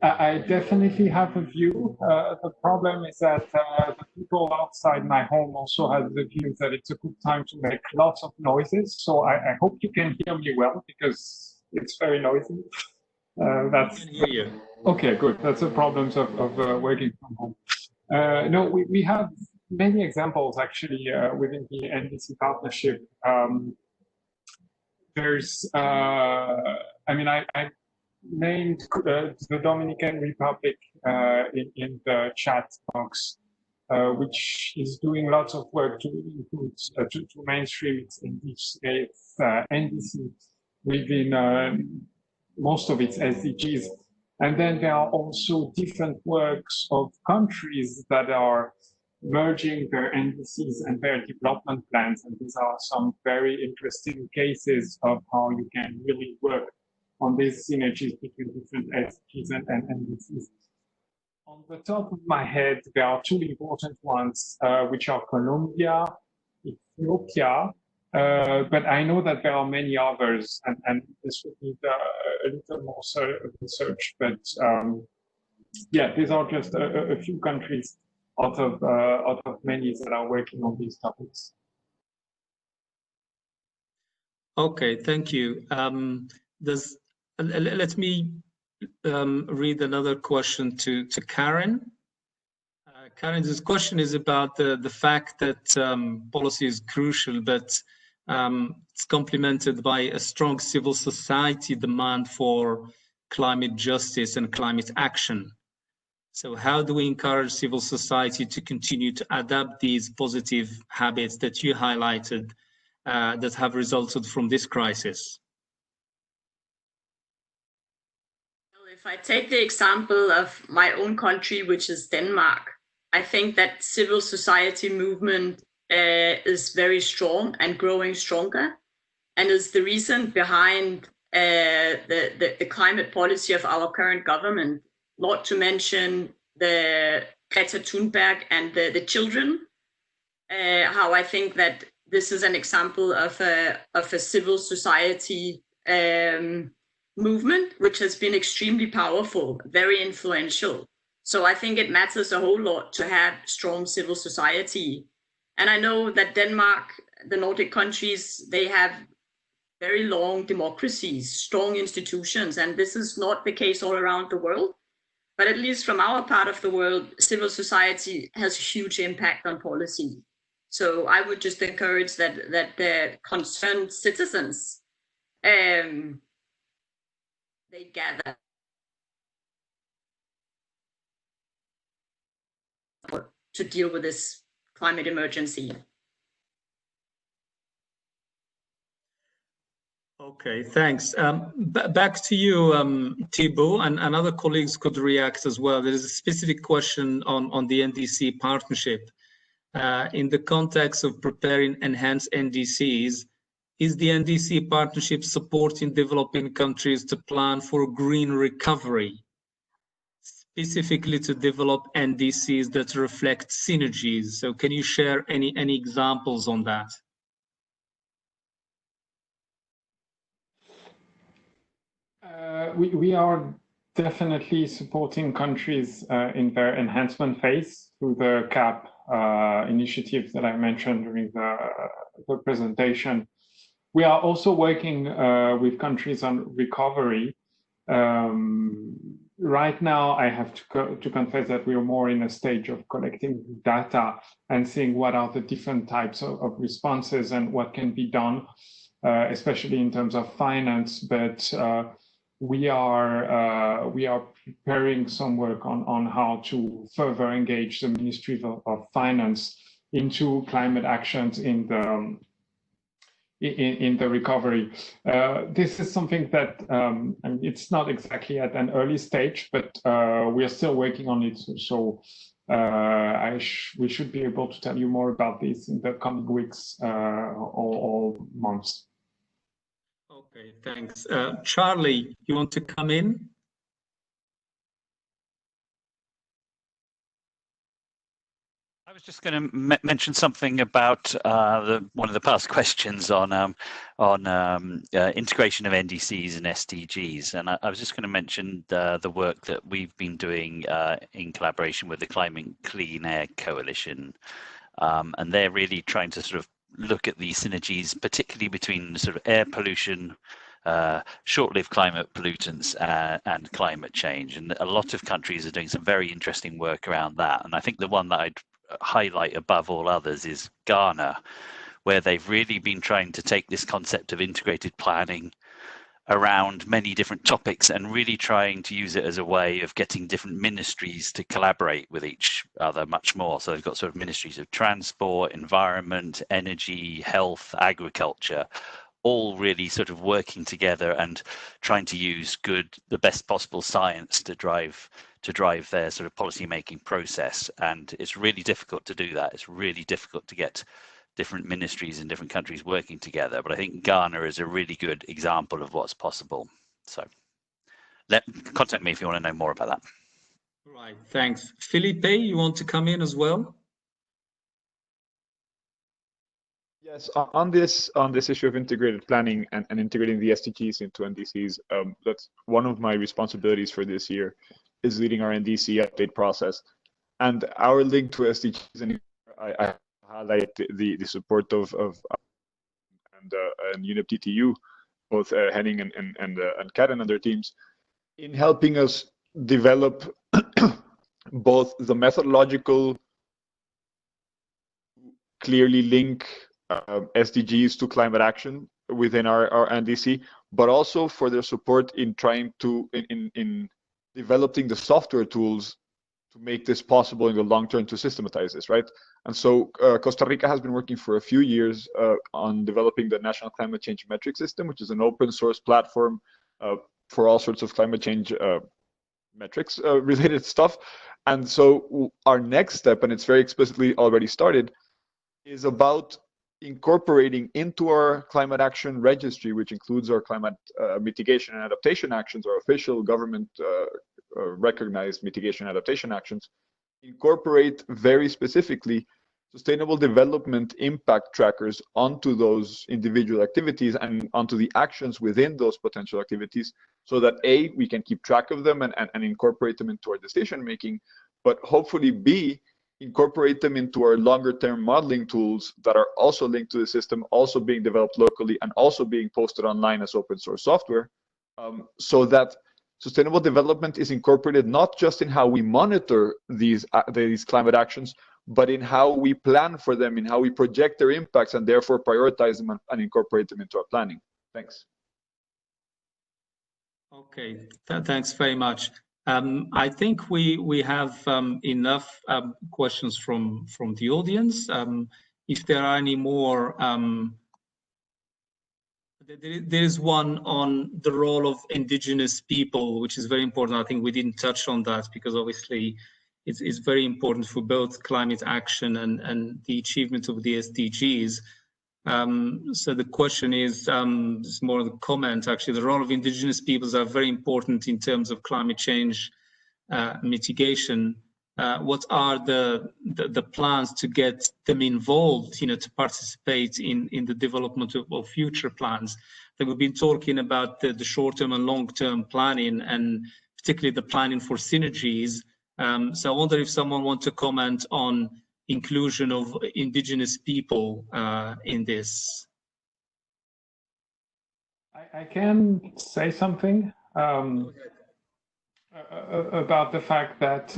[SPEAKER 6] I definitely have a view. The problem is that the people outside my home also have the view that it's a good time to make lots of noises. So I hope you can hear me well because it's very noisy. That's
[SPEAKER 5] I can hear you.
[SPEAKER 6] Okay, good. That's the problems of working from home. No, we have many examples actually within the NDC partnership. There's, I mean, I named the Dominican Republic in the chat box, which is doing lots of work to include, to mainstream its NDC within most of its SDGs. And then there are also different works of countries that are merging their NDCs and their development plans. And these are some very interesting cases of how you can really work on these synergies between different SDGs and NDCs. On the top of my head, there are two important ones, which are Colombia, Ethiopia, but I know that there are many others, and this would need a little more research. But yeah, these are just a few countries out of many that are working on these topics.
[SPEAKER 5] Okay, thank you. Let me read another question to Karen. Karen, this question is about the fact that policy is crucial, but it's complemented by a strong civil society demand for climate justice and climate action. So how do we encourage civil society to continue to adapt these positive habits that you highlighted that have resulted from this crisis?
[SPEAKER 11] If I take the example of my own country, which is Denmark, I think that civil society movement is very strong and growing stronger, and is the reason behind the climate policy of our current government. Not to mention the Greta Thunberg and the children. How I think that this is an example of a civil society movement, which has been extremely powerful, very influential. So I think it matters a whole lot to have strong civil society. And I know that Denmark, the Nordic countries, they have very long democracies, strong institutions, and this is not the case all around the world. But at least from our part of the world, civil society has a huge impact on policy. So I would just encourage that the concerned citizens, they gather to deal with this climate emergency.
[SPEAKER 5] Okay, thanks. Back to you, Thibault, and other colleagues could react as well. There is a specific question on the NDC partnership. In the context of preparing enhanced NDCs, is the NDC partnership supporting developing countries to plan for green recovery, specifically to develop NDCs that reflect synergies? So can you share any examples on that?
[SPEAKER 6] We are definitely supporting countries in their enhancement phase through the CAP initiatives that I mentioned during the presentation. We are also working with countries on recovery. Right now, I have to confess that we are more in a stage of collecting data and seeing what are the different types of responses and what can be done, especially in terms of finance. But we are preparing some work on how to further engage the Ministry of Finance into climate actions in the recovery. This is something that I mean, it's not exactly at an early stage, but we are still working on it. So we should be able to tell you more about this in the coming weeks or months.
[SPEAKER 5] Okay, thanks. Charlie, you want to come in?
[SPEAKER 8] I was just going to mention something about one of the past questions on integration of NDCs and SDGs, and I was just going to mention the work that we've been doing in collaboration with the Climate Clean Air Coalition, and they're really trying to sort of look at these synergies, particularly between sort of air pollution, short-lived climate pollutants, and climate change. And a lot of countries are doing some very interesting work around that. And I think the one that I'd highlight above all others is Ghana, where they've really been trying to take this concept of integrated planning around many different topics and really trying to use it as a way of getting different ministries to collaborate with each other much more. So they've got sort of ministries of transport, environment, energy, health, agriculture, all really sort of working together and trying to use the best possible science to drive their sort of policy making process. And it's really difficult to do that. It's really difficult to get different ministries in different countries working together. But I think Ghana is a really good example of what's possible. So contact me if you want to know more about that.
[SPEAKER 5] Right, thanks. Felipe, you want to come in as well?
[SPEAKER 13] Yes, on this issue of integrated planning and integrating the SDGs into NDCs, that's one of my responsibilities for this year, is leading our NDC update process. And our link to SDGs, and I highlight the support of UNFCCC, both Henning and Kat and other teams, in helping us develop both the methodological, clearly link SDGs to climate action within our NDC, but also for their support in trying to in developing the software tools to make this possible in the long term, to systematize this, right? And so Costa Rica has been working for a few years on developing the National Climate Change Metric System, which is an open source platform for all sorts of climate change metrics related stuff. And so our next step, and it's very explicitly already started, is about incorporating into our climate action registry, which includes our climate mitigation and adaptation actions, our official government recognized mitigation and adaptation actions, incorporate very specifically sustainable development impact trackers onto those individual activities and onto the actions within those potential activities, so that A, we can keep track of them and incorporate them into our decision making, but hopefully B, incorporate them into our longer term modeling tools that are also linked to the system, also being developed locally and also being posted online as open source software, so that sustainable development is incorporated not just in how we monitor these climate actions, but in how we plan for them, in how we project their impacts and therefore prioritize them and incorporate them into our planning. Thanks.
[SPEAKER 5] Okay, thanks very much. I think we have enough questions from the audience. If there are any more, there is one on the role of indigenous people, which is very important. I think we didn't touch on that because obviously it's very important for both climate action and the achievement of the SDGs. So the question is, it's more of a comment actually, the role of indigenous peoples are very important in terms of climate change mitigation. What are the plans to get them involved, to participate in the development of future plans? That we've been talking about the short-term and long-term planning, and particularly the planning for synergies. So I wonder if someone wants to comment on inclusion of indigenous people in this.
[SPEAKER 6] I can say something about the fact that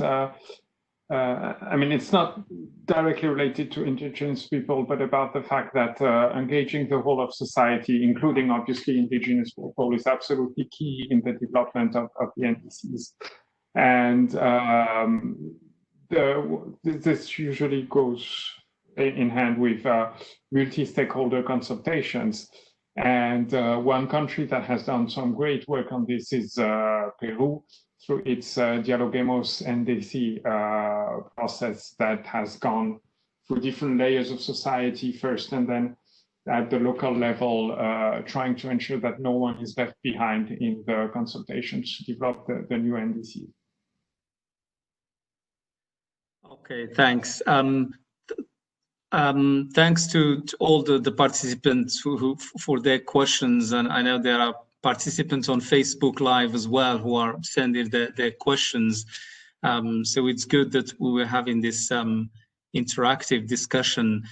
[SPEAKER 6] I mean, it's not directly related to indigenous people, but about the fact that engaging the whole of society, including obviously indigenous people, is absolutely key in the development of the NDCs. And this usually goes in hand with multi-stakeholder consultations. And one country that has done some great work on this is Peru, through its Dialoguemos NDC process that has gone through different layers of society first, and then at the local level, trying to ensure that no one is left behind in the consultations to develop the new NDC.
[SPEAKER 5] Okay, thanks. Thanks to all the participants who for their questions, and I know there are participants on Facebook Live as well who are sending their questions. So it's good that we were having this interactive discussion.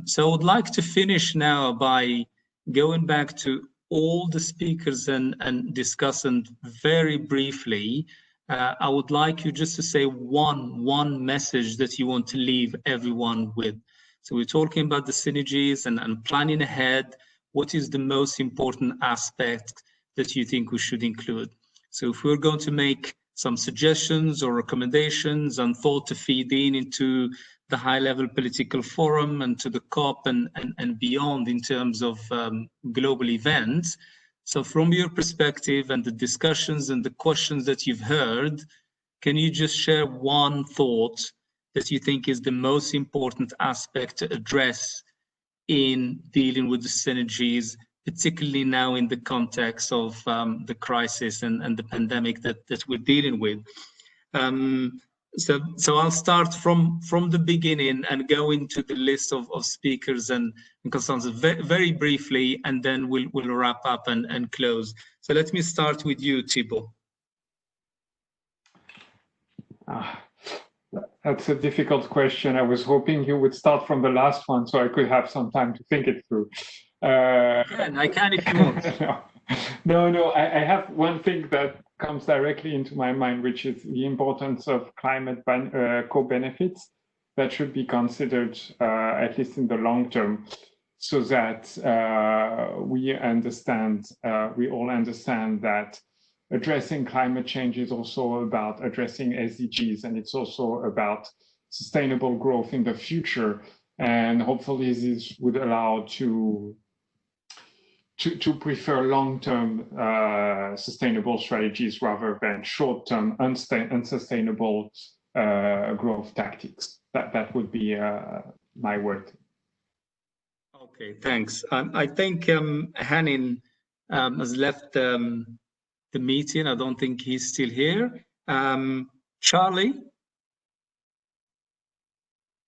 [SPEAKER 5] So I would like to finish now by going back to all the speakers and discussing very briefly. I would like you just to say one message that you want to leave everyone with. So we're talking about the synergies and planning ahead. What is the most important aspect that you think we should include? So if we're going to make some suggestions or recommendations and thought to feed into the high-level political forum and to the COP and beyond in terms of global events. So from your perspective and the discussions and the questions that you've heard, can you just share one thought that you think is the most important aspect to address in dealing with the synergies, particularly now in the context of the crisis and the pandemic that we're dealing with? So I'll start from the beginning and go into the list of speakers and consultants very briefly, and then we'll wrap up and close. So let me start with you, Thibault.
[SPEAKER 6] That's a difficult question. I was hoping you would start from the last one so I could have some time to think it through.
[SPEAKER 5] I can if you want.
[SPEAKER 6] No, I have one thing that comes directly into my mind, which is the importance of climate co-benefits that should be considered, at least in the long term, so that we all understand that addressing climate change is also about addressing SDGs, and it's also about sustainable growth in the future. And hopefully this would allow to prefer long-term sustainable strategies rather than short-term unsustainable growth tactics. That would be my word.
[SPEAKER 5] Okay, thanks. I think Hannin has left the meeting. I don't think he's still here. Charlie?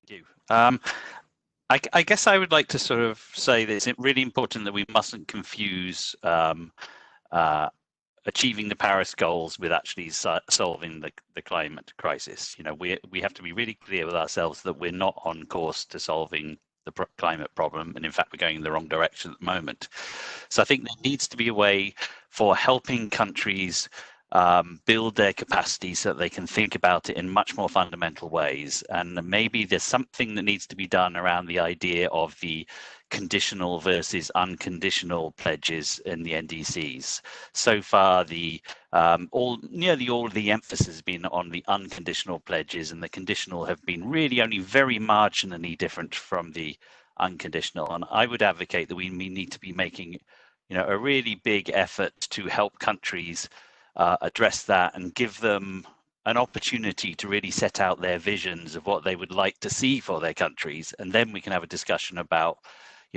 [SPEAKER 8] Thank you. I guess I would like to sort of say that it's really important that we mustn't confuse achieving the Paris goals with actually solving the climate crisis. You know, we have to be really clear with ourselves that we're not on course to solving the climate problem, and in fact we're going in the wrong direction at the moment. So I think there needs to be a way for helping countries build their capacity so that they can think about it in much more fundamental ways. And maybe there's something that needs to be done around the idea of the conditional versus unconditional pledges in the NDCs. So far, nearly all of the emphasis has been on the unconditional pledges, and the conditional have been really only very marginally different from the unconditional. And I would advocate that we need to be making, a really big effort to help countries address that and give them an opportunity to really set out their visions of what they would like to see for their countries. And then we can have a discussion about,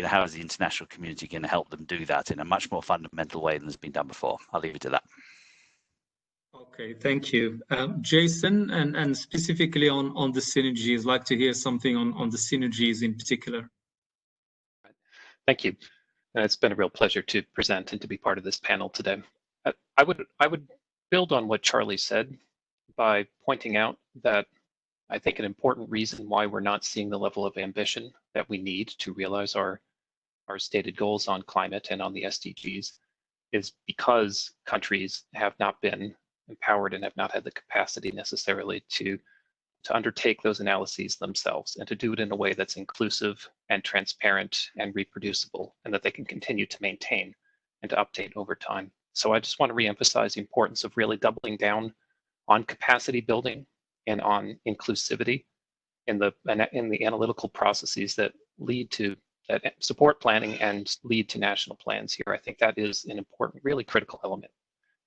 [SPEAKER 8] how is the international community going to help them do that in a much more fundamental way than has been done before. I'll leave it to that.
[SPEAKER 5] Okay, thank you. Jason, and specifically on the synergies, I'd like to hear something on the synergies in particular.
[SPEAKER 9] Thank you. It's been a real pleasure to present and to be part of this panel today. I would build on what Charlie said by pointing out that I think an important reason why we're not seeing the level of ambition that we need to realize our stated goals on climate and on the SDGs is because countries have not been empowered and have not had the capacity necessarily to undertake those analyses themselves and to do it in a way that's inclusive and transparent and reproducible, and that they can continue to maintain and to update over time. So I just want to reemphasize the importance of really doubling down on capacity building and on inclusivity in the analytical processes that support planning and lead to national plans here. I think that is an important, really critical element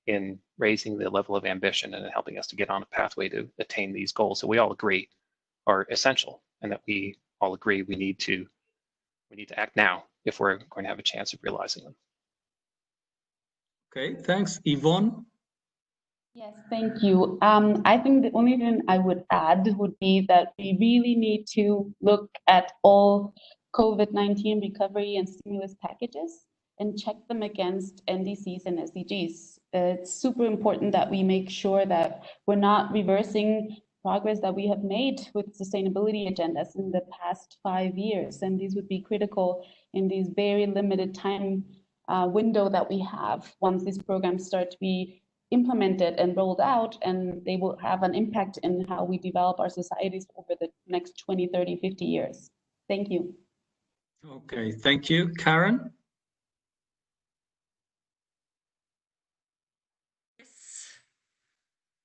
[SPEAKER 9] in raising the level of ambition and helping us to get on a pathway to attain these goals that we all agree are essential, and that we all agree we need to act now if we're going to have a chance of realizing them.
[SPEAKER 5] Okay, thanks. Yvonne?
[SPEAKER 10] Yes, thank you. I think the only thing I would add would be that we really need to look at all COVID-19 recovery and stimulus packages and check them against NDCs and SDGs. It's super important that we make sure that we're not reversing progress that we have made with sustainability agendas in the past 5 years. And these would be critical in these very limited time window that we have once these programs start to be implemented and rolled out, and they will have an impact in how we develop our societies over the next 20, 30, 50 years. Thank you.
[SPEAKER 5] Okay, thank you. Karen?
[SPEAKER 11] Yes,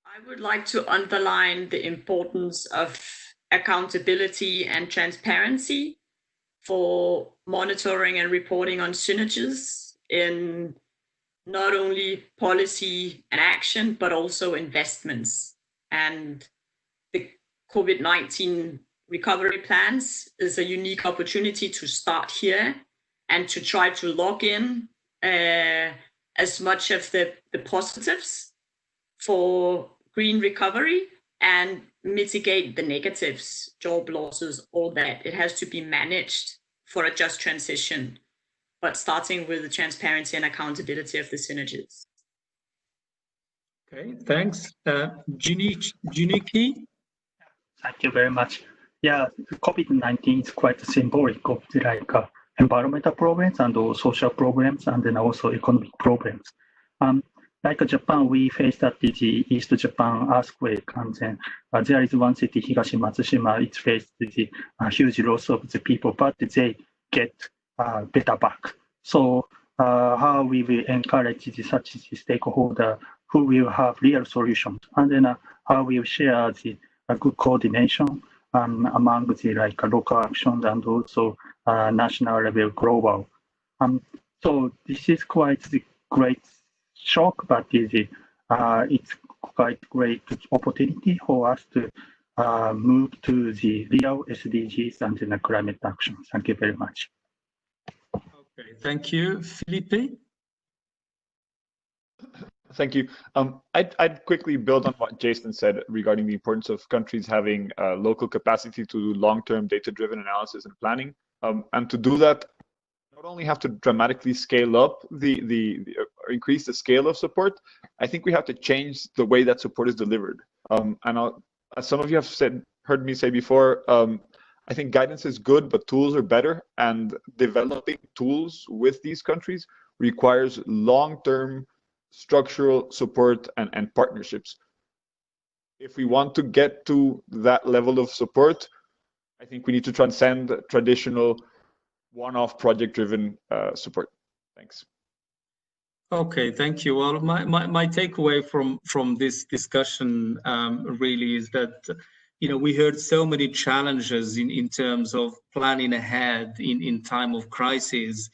[SPEAKER 11] I would like to underline the importance of accountability and transparency for monitoring and reporting on synergies in not only policy and action, but also investments. And the COVID-19 recovery plans is a unique opportunity to start here and to try to log in as much of the positives for green recovery and mitigate the negatives, job losses, all that. It has to be managed for a just transition, but starting with the transparency and accountability of the synergies.
[SPEAKER 5] Okay, thanks. Juniki?
[SPEAKER 12] Thank you very much. Yeah, COVID-19 is quite symbolic of the environmental problems and social problems, and then also economic problems. Like Japan, we faced that the East Japan earthquake, and then there is one city, Higashi Matsushima, it faced the huge loss of the people, but they get better back. So how we will encourage such stakeholder who will have real solutions, and then how we will share the good coordination among the local actions and also national level, global. So this is quite the great shock, but it's quite great opportunity for us to move to the real SDGs and the climate action. Thank you very much.
[SPEAKER 5] Okay, thank you. Felipe?
[SPEAKER 13] Thank you. I'd quickly build on what Jason said regarding the importance of countries having local capacity to do long-term data-driven analysis and planning. And to do that, not only have to dramatically scale up or increase the scale of support, I think we have to change the way that support is delivered. As some of you have heard me say before, I think guidance is good, but tools are better. And developing tools with these countries requires long-term structural support and partnerships. If we want to get to that level of support, I think we need to transcend traditional one-off project-driven support. Thanks.
[SPEAKER 5] Okay, thank you. Well, my takeaway from this discussion really is that we heard so many challenges in terms of planning ahead in time of crisis,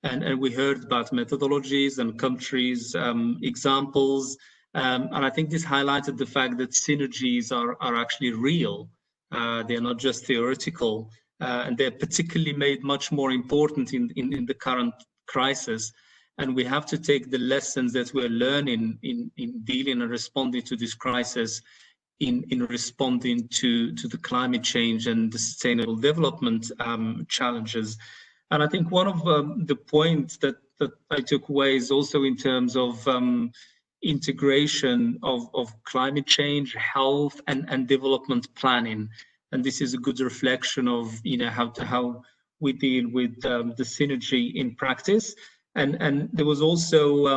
[SPEAKER 5] and we heard about methodologies and countries examples, and I think this highlighted the fact that synergies are actually real. They are not just theoretical, and they're particularly made much more important in the current crisis. And we have to take the lessons that we're learning in dealing and responding to this crisis in responding to the climate change and the sustainable development challenges. And I think one of the points that I took away is also in terms of integration of climate change, health, and development planning. And this is a good reflection of how we deal with the synergy in practice. And there was also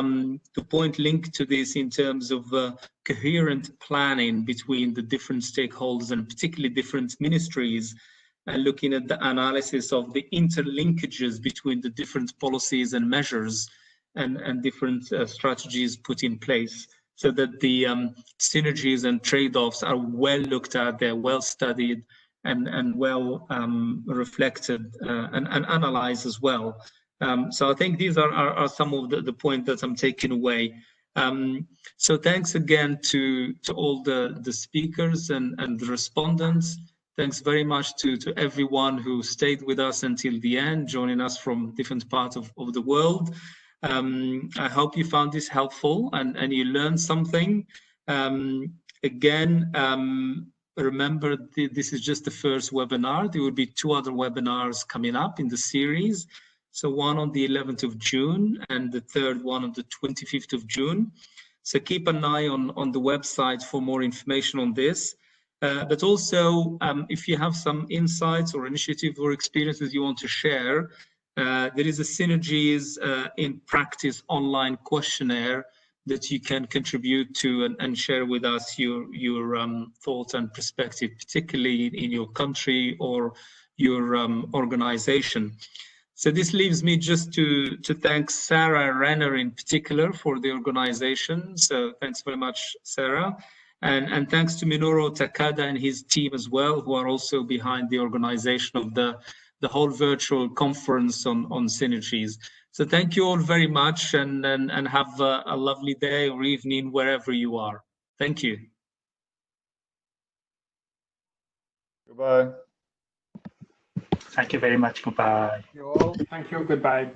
[SPEAKER 5] the point linked to this in terms of coherent planning between the different stakeholders and particularly different ministries, and looking at the analysis of the interlinkages between the different policies and measures and different strategies put in place, so that the synergies and trade-offs are well looked at, they're well studied and well reflected and analyzed as well. So I think these are some of the points that I'm taking away. So thanks again to all the speakers and the respondents. Thanks very much to everyone who stayed with us until the end, joining us from different parts of the world. I hope you found this helpful and you learned something. Again, remember, this is just the first webinar. There will be 2 other webinars coming up in the series. So one on the 11th of June and the third one on the 25th of June. So keep an eye on the website for more information on this. But also, if you have some insights or initiatives or experiences you want to share, there is a Synergies in Practice online questionnaire that you can contribute to and share with us your thoughts and perspective, particularly in your country or your organization. So this leaves me just to thank Sarah Renner in particular for the organization. So thanks very much, Sarah. And thanks to Minoru Takada and his team as well, who are also behind the organization of the whole virtual conference on synergies. So thank you all very much, and have a lovely day or evening wherever you are. Thank you.
[SPEAKER 13] Goodbye.
[SPEAKER 12] Thank you very much. Goodbye.
[SPEAKER 6] Thank you. Goodbye.